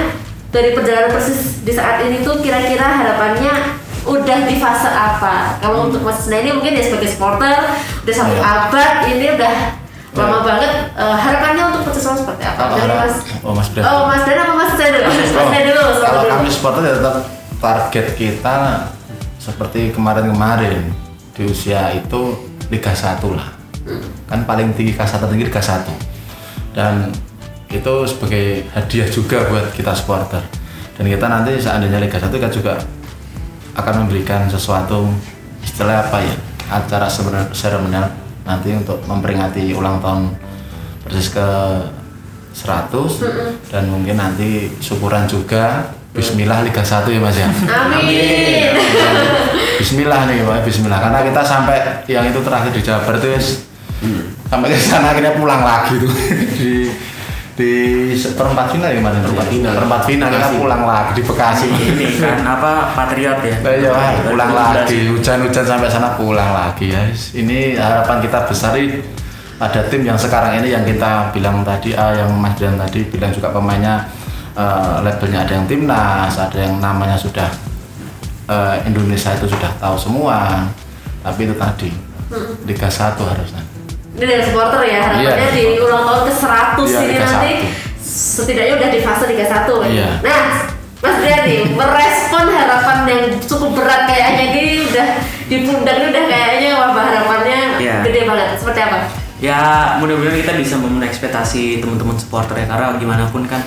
dari perjalanan Persis di saat ini tuh kira-kira harapannya udah di fase apa? Kalau untuk Mas Isnani mungkin ya sebagai supporter udah 1 abad, ini udah lama banget. Harapannya untuk Persis Solo seperti apa? Dari Mas Dian. Mas Dian apa Mas Isnani dulu? Mas Dian dulu. Kalau kami supporter ya tetap target kita seperti kemarin-kemarin di usia itu Liga 1 lah. Kan paling tinggi kasta tertinggi Liga 1. Dan itu sebagai hadiah juga buat kita supporter. Dan kita nanti seandainya Liga 1 kan juga akan memberikan sesuatu istilah acara seremonial nanti untuk memperingati ulang tahun Persis ke 100 dan mungkin nanti syukuran juga. Bismillah Liga 1 ya Mas ya. Amin. Bismillah nih Pak, Bismillah. Karena kita sampai yang itu terakhir di Jabar itu sampai ke sana akhirnya pulang lagi tuh di perempat final ya kemarin. Perempat final kita pulang lagi di Bekasi. Ini kan Patriot ya. Iya, pulang lagi. Hujan-hujan sampai sana pulang lagi ya. Ini harapan kita besar pada tim yang sekarang ini yang kita bilang tadi, yang Mas Dian tadi bilang juga pemainnya labelnya ada yang timnas, ada yang namanya sudah Indonesia itu sudah tahu semua, tapi itu tadi Liga 1 harusnya. Ini dari supporter ya, harapannya di ulang tahun ke 100 ini nanti setidaknya udah di fase Liga 1 kan? Nah, Mas Dian nih, merespon harapan yang cukup berat kayaknya ini udah di pundak ini udah kayaknya harapannya gede banget, seperti apa? Ya mudah-mudahan kita bisa memenuhi ekspektasi teman-teman supporter ya, karena gimana pun kan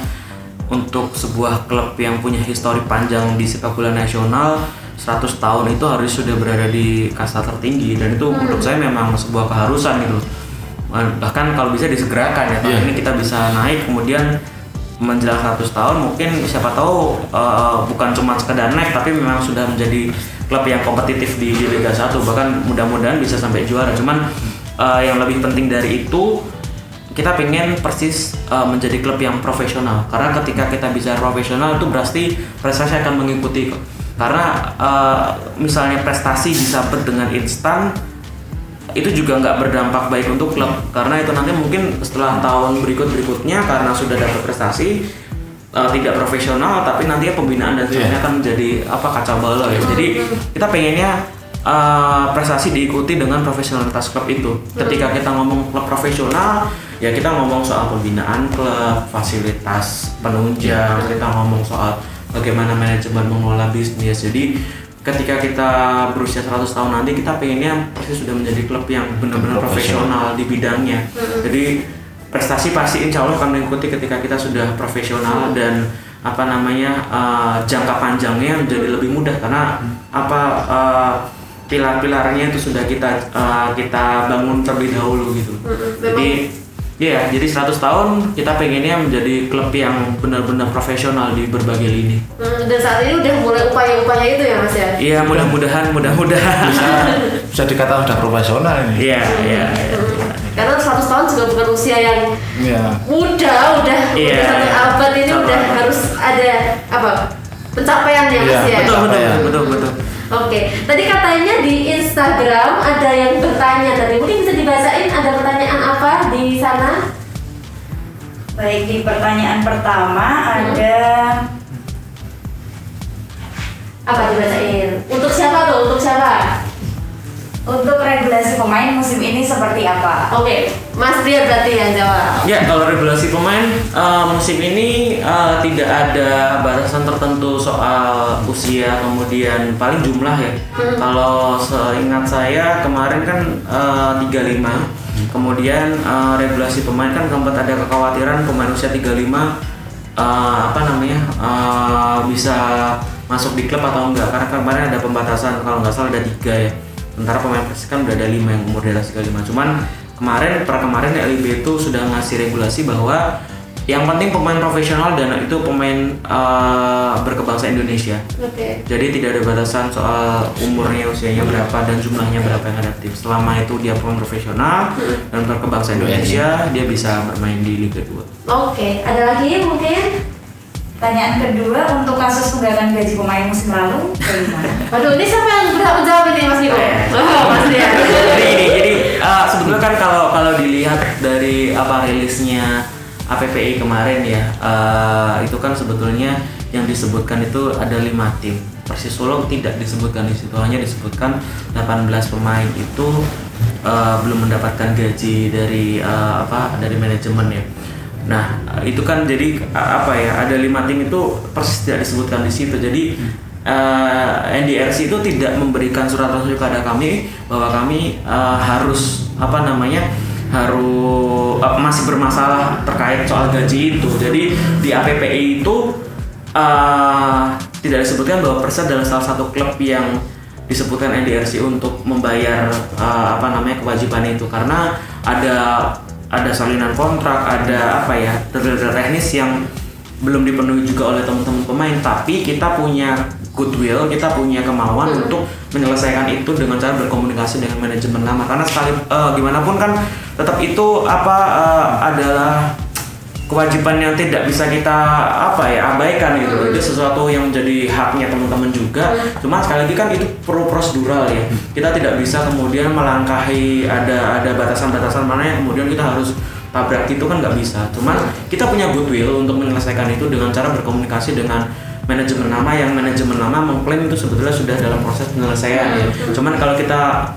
untuk sebuah klub yang punya histori panjang di sepak bola nasional 100 tahun itu harus sudah berada di kasta tertinggi, dan itu menurut saya memang sebuah keharusan gitu. Bahkan kalau bisa disegerakan ya, tahun ini kita bisa naik, kemudian menjelang 100 tahun mungkin siapa tahu bukan cuma sekedar naik tapi memang sudah menjadi klub yang kompetitif di Liga 1, bahkan mudah-mudahan bisa sampai juara. Cuman yang lebih penting dari itu, kita pengen Persis menjadi klub yang profesional, karena ketika kita bisa profesional itu berarti prestasi akan mengikuti kok. Karena misalnya prestasi disambut dengan instan, itu juga nggak berdampak baik untuk klub, karena itu nanti mungkin setelah tahun berikutnya karena sudah dapat prestasi tidak profesional, tapi nantinya pembinaan dan sebagainya akan menjadi kacau balau ya. Jadi kita pengennya prestasi diikuti dengan profesionalitas klub itu. Ketika kita ngomong klub profesional, ya kita ngomong soal pembinaan klub, fasilitas penunjang, kita ngomong soal bagaimana manajemen mengelola bisnis. Jadi ketika kita berusia 100 tahun nanti, kita pengennya Persis sudah menjadi klub yang benar-benar profesional di bidangnya. Jadi prestasi pasti insya Allah akan mengikuti ketika kita sudah profesional dan jangka panjangnya menjadi lebih mudah karena pilar-pilarnya itu sudah kita bangun terlebih dahulu gitu. Jadi 100 tahun kita pengennya menjadi klub yang benar-benar profesional di berbagai lini. Dan saat ini udah mulai upaya-upaya itu ya Mas ya? Iya, mudah-mudahan. Bisa dikatakan udah profesional ini. Iya. Karena 100 tahun juga bukan usia yang muda, udah 1 abad ini udah harus ada pencapaian ya Mas ya? Betul. Oke, tadi katanya di Instagram ada yang bertanya tadi, mungkin bisa dibacain ada pertanyaan apa di sana? Baik, di pertanyaan pertama ada apa dibacain? Untuk siapa tuh? untuk regulasi pemain musim ini seperti apa? Oke, Mas Dia berarti yang jawab. Ya, kalau regulasi pemain musim ini tidak ada batasan tertentu soal usia, kemudian paling jumlah ya. Kalau seingat saya kemarin kan 35. Kemudian regulasi pemain kan sempat ada kekhawatiran pemain usia 35 bisa masuk di klub atau enggak, karena kemarin ada pembatasan, kalau nggak salah ada 3 ya. Sementara pemain Persis kan udah ada 5 yang umur di atas 35. Cuman kemarin LIB itu sudah ngasih regulasi bahwa yang penting pemain profesional dan itu pemain berkebangsaan Indonesia. Jadi tidak ada batasan soal umurnya, usianya berapa dan jumlahnya berapa yang ada tim. Selama itu dia pemain profesional dan berkebangsaan Indonesia, dia bisa bermain di Liga 2. Oke, ada lagi mungkin? Pertanyaan kedua, untuk kasus tunggakan gaji pemain musim lalu bagaimana? Waduh, ini siapa yang berhak menjawab ini Mas Niko? Mas Dia. Jadi sebetulnya kan kalau dilihat dari rilisnya APPI kemarin ya, itu kan sebetulnya yang disebutkan itu ada 5 tim. Persis Solo tidak disebutkan di situ, hanya disebutkan 18 pemain itu belum mendapatkan gaji dari manajemen ya. Nah, itu kan jadi ada 5 tim itu Persis tidak disebutkan di situ. Jadi NDRC itu tidak memberikan surat resmi kepada kami bahwa kami harus masih bermasalah terkait soal gaji itu. Jadi di APPI itu tidak disebutkan bahwa Persis adalah salah satu klub yang disebutkan NDRC untuk membayar kewajiban itu, karena ada salinan kontrak, ada detail teknis yang belum dipenuhi juga oleh teman-teman pemain. Tapi kita punya goodwill, kita punya kemauan untuk menyelesaikan itu dengan cara berkomunikasi dengan manajemen lama, karena gimana pun kan tetap itu adalah kewajiban yang tidak bisa kita abaikan gitu. Itu sesuatu yang menjadi haknya teman-teman juga. Cuma sekali lagi kan itu perlu prosedural ya. Kita tidak bisa kemudian melangkahi ada batasan-batasan mana yang kemudian kita harus tabrak, itu kan nggak bisa. Cuman kita punya goodwill untuk menyelesaikan itu dengan cara berkomunikasi dengan manajemen lama, yang manajemen lama mengklaim itu sebetulnya sudah dalam proses penyelesaian ya. Cuman kalau kita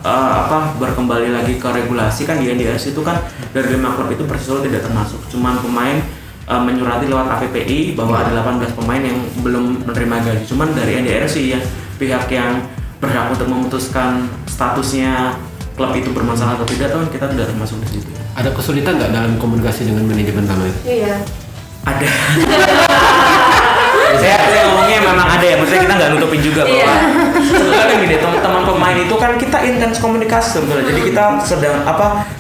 berkembali lagi ke regulasi kan di NDRC itu kan dari 5 klub itu Persis Solo tidak termasuk. Cuman pemain menyurati lewat APPI bahwa ada 18 pemain yang belum menerima gaji. Cuman dari NDRC ya, pihak yang berhak untuk memutuskan statusnya klub itu bermasalah atau tidak, kita tidak termasuk di situ. Ada kesulitan nggak dalam komunikasi dengan manajemen lama itu? Iya. Ada. saya ngomongnya memang ada ya, maksudnya kita nggak nutupin juga bahwa sebenarnya gini, teman-teman pemain itu kan kita intens komunikasi sebenarnya. Jadi kita sedang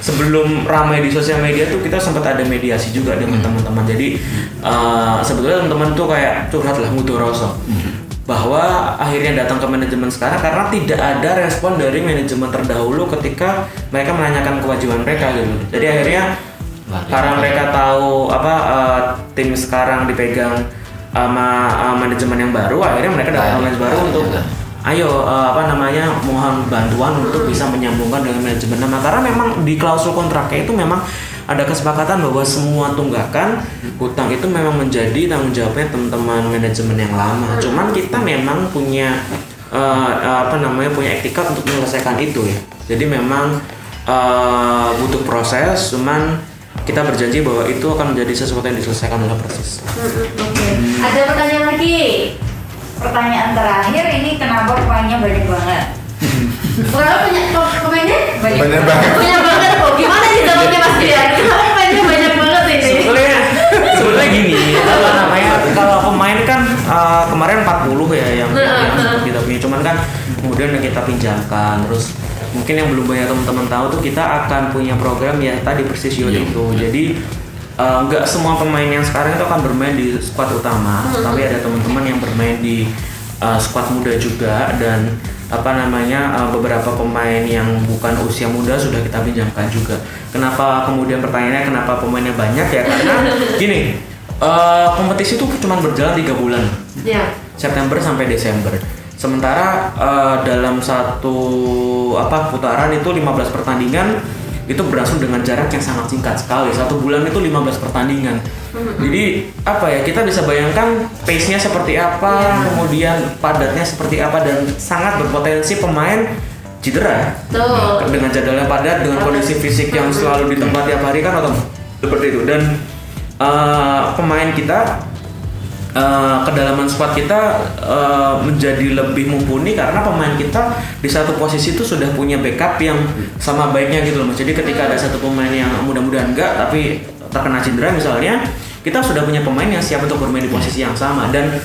sebelum ramai di sosial media tuh kita sempat ada mediasi juga dengan teman-teman. Jadi sebetulnya teman-teman tuh kayak curhat lah, ngutur rasa bahwa akhirnya datang ke manajemen sekarang karena tidak ada respon dari manajemen terdahulu ketika mereka menanyakan kewajiban mereka gitu. Jadi akhirnya karena mereka tahu tim sekarang dipegang sama manajemen yang baru, akhirnya mereka dapat manajemen baru untuk mohon bantuan untuk bisa menyambungkan dengan manajemen lama, karena memang di klausul kontraknya itu memang ada kesepakatan bahwa semua tunggakan hutang itu memang menjadi tanggung jawabnya teman-teman manajemen yang lama. Cuman kita memang punya punya etikat untuk menyelesaikan itu ya. Jadi memang butuh proses, cuman kita berjanji bahwa itu akan menjadi sesuatu yang diselesaikan oleh Persis. Ada pertanyaan lagi? Pertanyaan terakhir ini, kenapa pemainnya banyak banget? Kenapa pemainnya? Banyak banget. Banyak banget kok. Gimana sih jawabnya Mas Dian? Kenapa pemainnya banyak banget ini? Sebetulnya gini, kalau pemain kan kemarin 40 ya yang kita punya, cuman kan kemudian kita pinjamkan, terus mungkin yang belum banyak teman-teman tahu tuh kita akan punya program ya tadi Persis Youth itu. Jadi nggak semua pemain yang sekarang itu akan bermain di skuad utama, tapi ada teman-teman yang bermain di skuad muda juga, dan beberapa pemain yang bukan usia muda sudah kita pinjamkan juga. Kenapa kemudian pertanyaannya kenapa pemainnya banyak ya? Karena gini, kompetisi itu cuma berjalan 3 bulan, September sampai Desember. Sementara dalam satu putaran itu 15 pertandingan itu berlangsung dengan jarak yang sangat singkat sekali. 1 bulan itu 15 pertandingan. Jadi kita bisa bayangkan pace-nya seperti apa, kemudian padatnya seperti apa, dan sangat berpotensi pemain cedera. Dengan jadwal yang padat, dengan kondisi fisik yang selalu di tempat tiap hari kan atau seperti itu. Dan pemain kita, kedalaman squad kita menjadi lebih mumpuni karena pemain kita di satu posisi itu sudah punya backup yang sama baiknya gitu loh Mas. Jadi ketika ada satu pemain yang mudah-mudahan enggak tapi terkena cedera misalnya, kita sudah punya pemain yang siap untuk bermain di posisi yang sama. Dan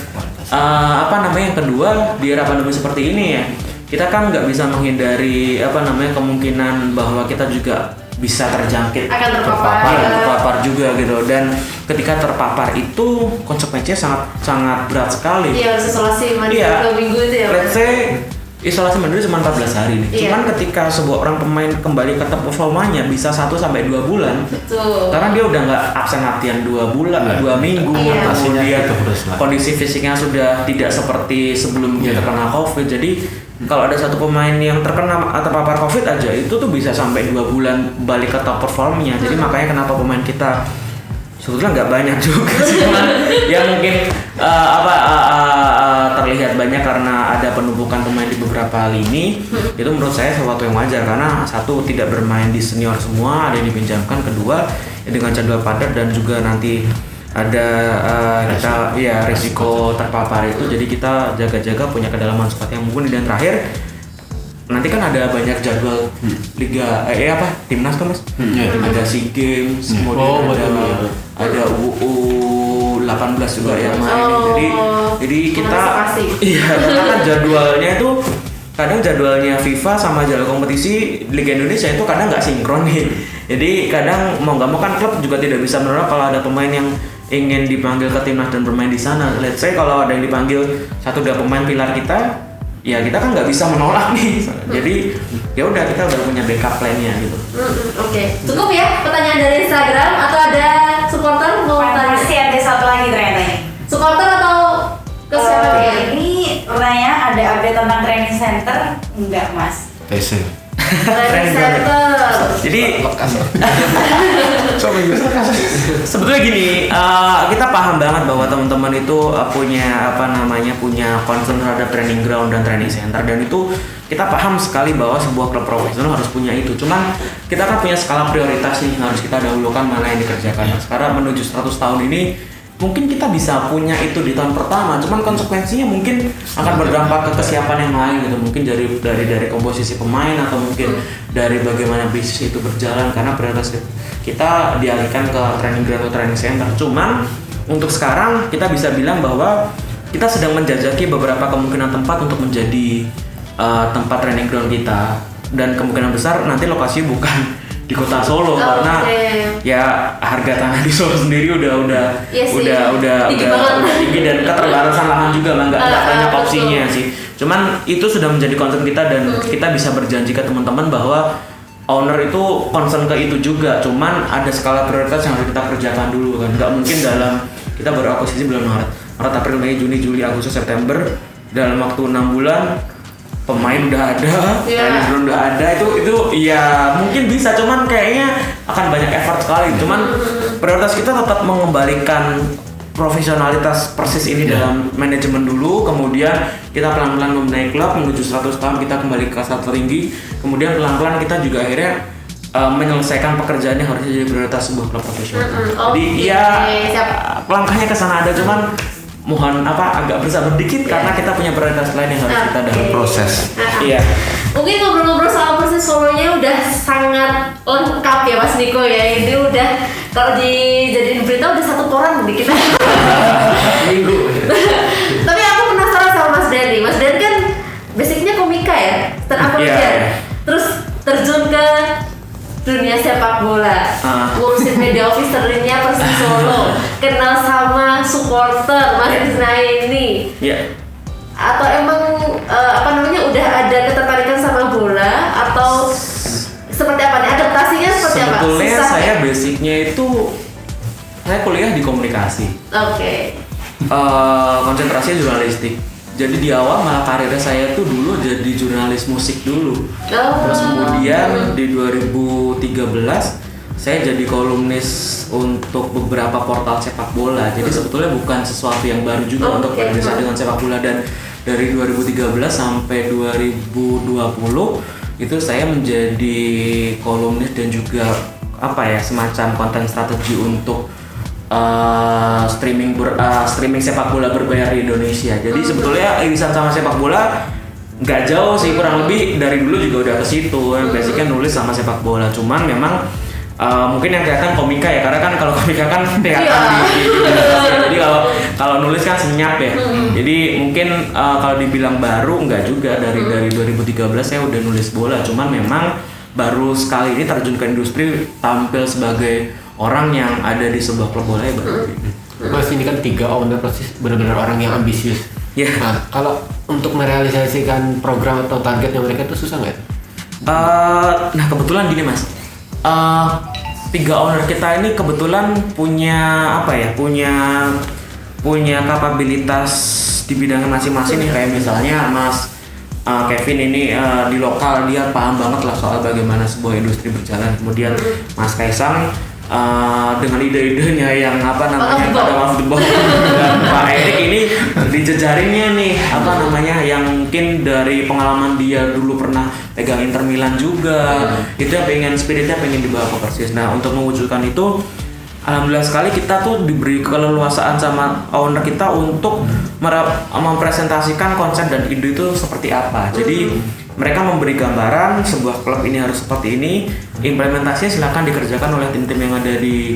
yang kedua, di era pandemi seperti ini ya, kita kan nggak bisa menghindari kemungkinan bahwa kita juga bisa terjangkit, akan terpapar juga gitu. Dan ketika terpapar itu konsekuensinya sangat berat sekali. Iya, harus isolasi mandiri 2 minggu itu ya. Let's say isolasi mandiri cuma 14 hari nih. Cuman ketika sebuah orang pemain kembali ke top performanya bisa 1-2 bulan. Betul. Karena dia udah nggak absen latihan 2 bulan, 2 minggu. Kemudian kondisi fisiknya sudah tidak seperti sebelum dia terkena COVID. Jadi kalau ada satu pemain yang terkena atau terpapar COVID aja itu tuh bisa sampai 2 bulan balik ke top performnya. Jadi makanya kenapa pemain kita sebetulnya nggak banyak juga sih, ya mungkin terlihat banyak karena ada penumpukan pemain di beberapa lini. Itu menurut saya sesuatu yang wajar, karena satu, tidak bermain di senior semua, ada yang dipinjamkan. Kedua, dengan jadwal padat dan juga nanti ada risiko terpapar itu. Jadi kita jaga-jaga punya kedalaman squad yang mumpuni. Dan terakhir, nanti kan ada banyak jadwal liga timnas kan Mas. Ada SEA Games, kemudian ada U18 juga yang main. Jadi kita karena kan jadwalnya itu kadang jadwalnya FIFA sama jadwal kompetisi Liga Indonesia itu kadang nggak sinkron nih. Jadi kadang mau nggak mau kan klub juga tidak bisa menolak kalau ada pemain yang ingin dipanggil ke timnas dan bermain di sana. Let's say kalau ada yang dipanggil 1-2 pemain pilar kita, ya kita kan nggak bisa menolak nih. Jadi ya udah, kita udah punya backup plan-nya gitu. Oke. Cukup ya pertanyaan dari Instagram, atau ada supporter mau tanya? Masih ada satu lagi ternyata ini. Supporter atau ke siapa ya? Ini pertanyaan, ada update tentang training center? Enggak Mas. TC. Training center. Jadi sebetulnya gini, kita paham banget bahwa teman-teman itu punya concern terhadap training ground dan training center, dan itu kita paham sekali bahwa sebuah klub profesional harus punya itu. Cuman kita kan punya skala prioritas nih, harus kita dahulukan mana yang dikerjakan. Sekarang menuju 100 tahun ini mungkin kita bisa punya itu di tahun pertama, cuman konsekuensinya mungkin akan berdampak ke kesiapan yang lain gitu. Mungkin dari komposisi pemain, atau mungkin dari bagaimana bisnis itu berjalan, karena prioritas kita dialihkan ke training ground atau training center. Cuman untuk sekarang kita bisa bilang bahwa kita sedang menjajaki beberapa kemungkinan tempat untuk menjadi tempat training ground kita, dan kemungkinan besar nanti lokasi bukan di kota Solo, karena ya harga tanah di Solo sendiri udah tinggi, dan keterbatasan lahan juga nggak banyak opsinya sih. Cuman itu sudah menjadi concern kita, dan kita bisa berjanji ke teman-teman bahwa owner itu concern ke itu juga. Cuman ada skala prioritas yang harus kita kerjakan dulu kan. Nggak mungkin dalam kita baru akuisisi bulan Maret Maret, April, Mei, Juni, Juli, Agustus, September, dalam waktu 6 bulan pemain udah ada, manajemen udah ada, itu ya mungkin bisa, cuman kayaknya akan banyak effort sekali. Cuman prioritas kita tetap mengembalikan profesionalitas Persis ini dalam manajemen dulu, kemudian kita pelan-pelan membenahi klub menuju 100 tahun, kita kembali ke kasta tertinggi, kemudian pelan-pelan kita juga akhirnya menyelesaikan pekerjaan yang harusnya jadi prioritas sebuah klub profesional. Jadi langkahnya ke sana ada, cuman mohon agak bersabar dikit karena kita punya prioritas lain yang harus kita dalam proses. Iya. Mungkin ngobrol-ngobrol soal Persis Solonya udah sangat lengkap ya Mas Niko ya. Ini udah kalau dijadiin berita udah 1 koran nih kita. Minggu. Tapi aku penasaran sama Mas Dery. Mas Dery kan basicnya komika ya, stand up comedian. Terus terjun ke dunia sepak bola, ngurusin media officernya Persis Solo, kenal sama supporter Mas Isnaini. Atau emang udah ada ketertarikan sama bola atau seperti apa nih? Adaptasinya seperti apa? Sebetulnya saya basicnya itu saya kuliah di komunikasi. Konsentrasinya jurnalistik. Jadi di awal malah karirnya saya tuh dulu jadi jurnalis musik dulu. Terus kemudian di 2013 saya jadi kolumnis untuk beberapa portal sepak bola. Jadi sebetulnya bukan sesuatu yang baru juga untuk Indonesia dengan sepak bola, dan dari 2013 sampai 2020 itu saya menjadi kolumnis dan juga semacam konten strategi untuk streaming sepak bola berbayar di Indonesia. Jadi sebetulnya irisan sama sepak bola nggak jauh sih, kurang lebih dari dulu juga udah ke situ. Basicnya nulis sama sepak bola, cuman memang mungkin yang kelihatan komika ya, karena kan kalau komika kan kelihatan di jadi kalau nulis kan senyap ya. Jadi mungkin kalau dibilang baru nggak juga, dari 2013 saya udah nulis bola, cuman memang baru sekali ini terjun ke industri tampil sebagai orang yang ada di sebuah klub bola ya baru. Mas, ini kan 3 owner Persis benar-benar orang yang ambisius. Nah, kalau untuk merealisasikan program atau targetnya mereka itu susah nggak? Nah kebetulan gini Mas, 3 owner kita ini kebetulan punya punya kapabilitas di bidang masing-masing nih. Kayak misalnya Mas Kevin ini di lokal dia paham banget lah soal bagaimana sebuah industri berjalan. Kemudian Mas Kaisang dengan ide-idenya yang pada Mas Debong dan Pak Erik ini di jejaringnya nih yang mungkin dari pengalaman dia dulu pernah pegang Inter Milan juga, itu yang spiritnya pengen dibawa ke Persis. Nah untuk mewujudkan itu alhamdulillah sekali kita tuh diberi keleluasaan sama owner kita untuk mempresentasikan konsep dan ide itu seperti apa. Jadi mereka memberi gambaran sebuah klub ini harus seperti ini, implementasinya silakan dikerjakan oleh tim-tim yang ada di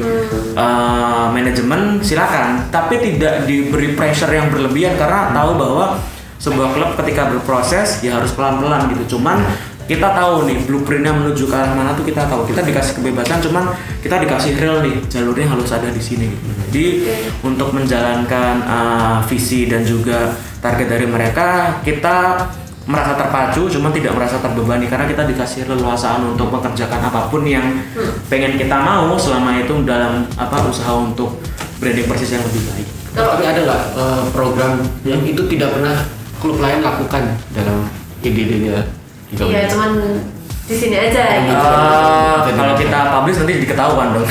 manajemen, silakan, tapi tidak diberi pressure yang berlebihan karena tahu bahwa sebuah klub ketika berproses ya harus pelan-pelan gitu. Cuman kita tahu nih blueprintnya menuju ke arah mana tuh kita tahu. Kita dikasih kebebasan, cuman kita dikasih real nih jalurnya harus ada di sini gitu. Jadi untuk menjalankan visi dan juga target dari mereka, kita merasa terpacu, cuman tidak merasa terbebani karena kita dikasih leluasaan untuk mengerjakan apapun yang pengen kita mau selama itu dalam usaha untuk branding Persis yang lebih baik. Tapi ada nggak program yang itu tidak pernah klub lain lakukan dalam ide-idenya? Iya, cuman di sini aja. Kalau kita publish nanti diketahuan dong.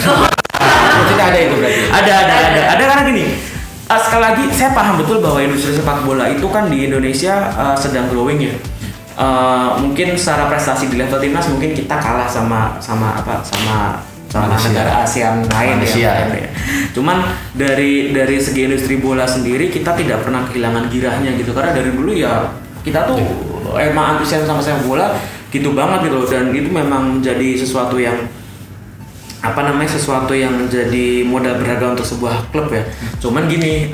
Tidak ada itu berarti. Ada karena gini. Sekali lagi saya paham betul bahwa industri sepak bola itu kan di Indonesia sedang growing ya. Mungkin secara prestasi di level timnas mungkin kita kalah sama negara ASEAN lain ya. Cuman dari segi industri bola sendiri kita tidak pernah kehilangan girahnya gitu, karena dari dulu ya kita tuh emang antusias sama sepak bola gitu banget gitu, dan itu memang menjadi sesuatu yang menjadi modal berharga untuk sebuah klub ya. Cuman gini,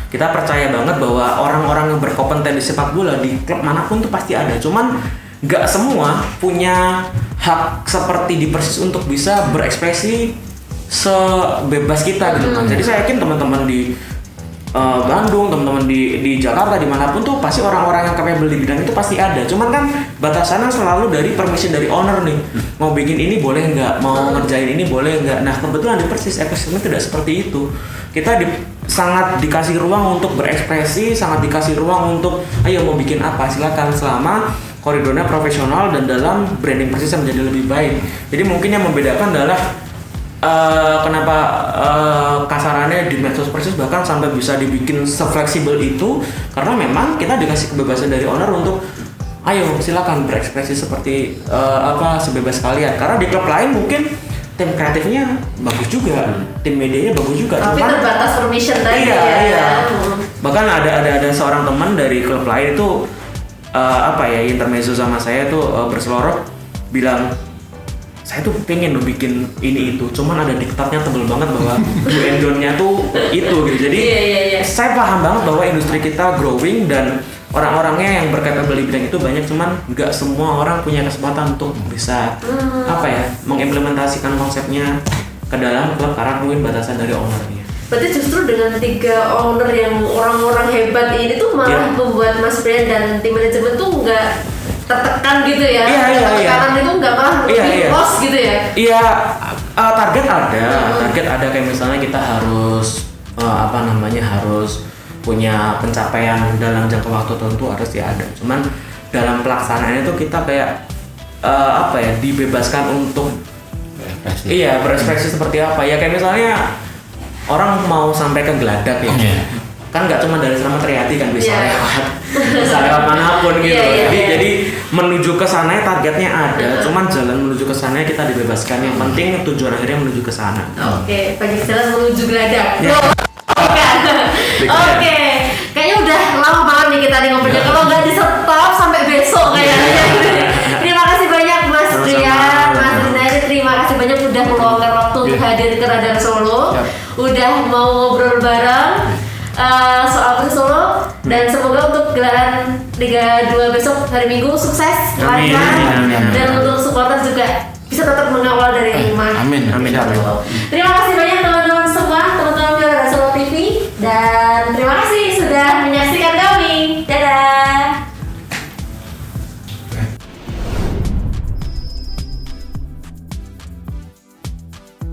kita percaya banget bahwa orang-orang yang berkompeten di sepak bola di klub manapun tuh pasti ada. Cuman nggak semua punya hak seperti di Persis untuk bisa berekspresi sebebas kita gitu kan. Jadi saya yakin teman-teman di Bandung, teman-teman di Jakarta, dimanapun tuh pasti orang-orang yang capable di bidang itu pasti ada. Cuman kan batasannya selalu dari permission dari owner nih. Mau bikin ini boleh nggak, mau ngerjain ini boleh nggak. Nah kebetulan di Persis ekosistemnya tidak seperti itu. Kita sangat dikasih ruang untuk berekspresi, sangat dikasih ruang untuk ayo mau bikin apa silakan selama koridornya profesional dan dalam branding Persis menjadi lebih baik. Jadi mungkin yang membedakan adalah kenapa kasarannya di medsos Persis bahkan sampai bisa dibikin sefleksibel itu karena memang kita dikasih kebebasan dari owner untuk ayo silakan berekspresi seperti sebebas kalian. Karena di klub lain mungkin tim kreatifnya bagus juga, tim medianya bagus juga. Tapi terbatas permission tadi iya. Bahkan ada seorang teman dari klub lain itu intermezzo sama saya tuh berselorok bilang saya tuh pengen bikin ini itu, cuman ada diktatnya tebel banget bahwa do and don't-nya tuh itu gitu. Jadi saya paham banget bahwa industri kita growing dan orang-orangnya yang berkapabilitas di bidang itu banyak, cuman nggak semua orang punya kesempatan untuk bisa mengimplementasikan konsepnya ke dalam klub karena mungkin batasan dari ownernya. Berarti justru dengan 3 owner yang orang-orang hebat ini tuh malah membuat Mas Brian dan tim manajemen tuh nggak tertekan gitu ya? Tekanan itu nggak malah lebih loss gitu ya? Iya, target ada kayak misalnya kita harus harus punya pencapaian dalam jangka waktu tertentu harus ada. Cuman dalam pelaksanaannya itu kita kayak dibebaskan untuk berekspresi seperti apa ya, kayak misalnya orang mau sampai ke Geladak ya. Kan nggak cuma dari Slamet Riyadi kan bisa lewat manapun gitu. Jadi menuju ke sana targetnya ada, cuman jalan menuju ke sana kita dibebaskan. Yang penting tujuan akhirnya menuju ke sana. Oke, banyak jalan menuju Geladak. Oke, kayaknya udah lama banget nih kita ngobrolnya. Kalau nggak di stop sampai besok kayaknya. Terima kasih banyak Mas Brian, Mas Rinari. Terima kasih banyak udah meluangkan waktu untuk hadir ke Radar Solo. Udah mau ngobrol bareng soal Persis Solo dan semoga untuk gelaran Liga 2 besok hari Minggu sukses, lancar, dan untuk supporter juga bisa tetap mengawal dari rumah. Amin. Terima kasih banyak teman-teman semua, teman-teman Radar Solo TV, dan terima kasih sudah menyaksikan